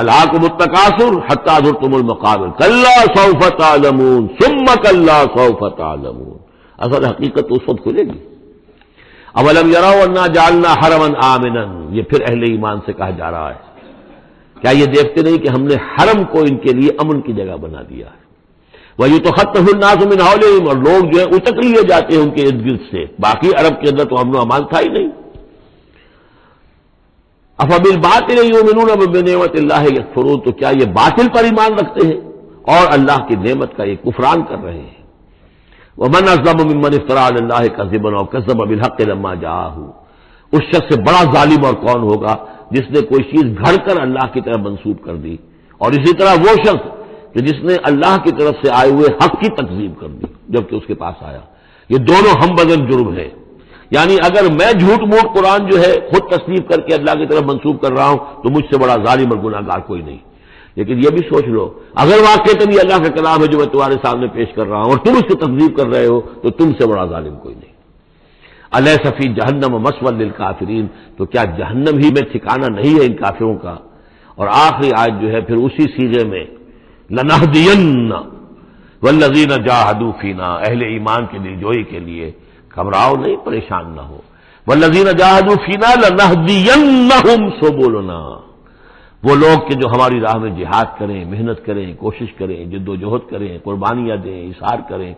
الہاکم التکاثر حتی زرتم المقابر کلا سوف تعلمون ثم کلا سوف تعلمون. اصل حقیقت اس وقت کھلے گی. اولم یروا انا جعلنا حرما آمنا، یہ پھر اہل ایمان سے کہا جا رہا ہے کیا یہ دیکھتے نہیں کہ ہم نے حرم کو ان کے لیے امن کی جگہ بنا دیا ہے. وَيُتَخَطَّفُ النَّاسُ مِنْ حَوْلِهِمْ، اور لوگ جو ہے اتک لیے جاتے ہیں ان کے ارد گرد سے. باقی عرب کے اندر تو امن و امان تھا ہی نہیں. أَفَبِالْبَاطِلِ يُؤْمِنُونَ وَبِنِعْمَةِ اللَّهِ يَكْفُرُونَ، تو کیا یہ باطل پر ایمان رکھتے ہیں اور اللہ کی نعمت کا یہ کفران کر رہے ہیں. وَمَنْ أَظْلَمُ مِمَّنِ افْتَرَىٰ عَلَى اللَّهِ كَذِبًا أَوْ كَذَّبَ بِالْحَقِّ لَمَّا جَاءَهُ، اس شخص سے بڑا ظالم اور کون ہوگا جس نے کوئی چیز گھڑ کر اللہ کی طرف منسوب کر دی، اور اسی طرح وہ شخص کہ جس نے اللہ کی طرف سے آئے ہوئے حق کی تکذیب کر دی جبکہ اس کے پاس آیا. یہ دونوں ہم بدل جرم ہیں. یعنی اگر میں جھوٹ موٹ قرآن جو ہے خود تصنیف کر کے اللہ کی طرف منسوب کر رہا ہوں تو مجھ سے بڑا ظالم اور گناہ گار کوئی نہیں. لیکن یہ بھی سوچ لو اگر واقعتاً یہ اللہ کا کلام ہے جو میں تمہارے سامنے پیش کر رہا ہوں اور تم اس کی تکذیب کر رہے ہو تو تم سے بڑا ظالم کوئی نہیں. الیس فی جہنم مثوی للکافرین، تو کیا جہنم ہی میں ٹھکانہ نہیں ہے ان کافروں کا. اور آخری آیت جو ہے پھر اسی سیغے میں لنہدین والذین جاہدوا فینا، اہل ایمان کے دل جوئی کے لیے گھبراؤ نہیں، پریشان نہ ہو. والذین جاہدوا فینا لنہدینہم سبلنا، وہ لوگ کہ جو ہماری راہ میں جہاد کریں، محنت کریں، کوشش کریں، جد و جہد کریں، قربانیاں دیں، اظہار کریں،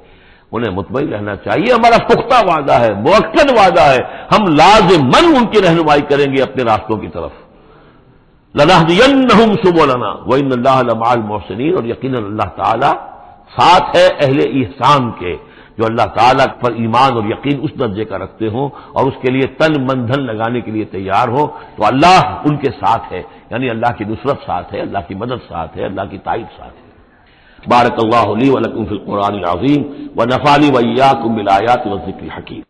انہیں مطمئن رہنا چاہیے. ہمارا پختہ وعدہ ہے، مؤکد وعدہ ہے، ہم لازماً ان کی رہنمائی کریں گے اپنے راستوں کی طرف. لنہدینہم سبلنا وان اللہ لمع المحسنین، اور یقیناً اللہ تعالی ساتھ ہے اہل احسان کے جو اللہ تعالیٰ پر ایمان اور یقین اس درجے کا رکھتے ہوں اور اس کے لیے تن من دھن لگانے کے لیے تیار ہو تو اللہ ان کے ساتھ ہے. یعنی اللہ کی نصرت ساتھ ہے، اللہ کی مدد ساتھ ہے، اللہ کی تائید ساتھ ہے. بارک اللہ لی ولکم فی القرآن العظیم ونفعنی وإیاکم بالآیات والذکر الحکیم.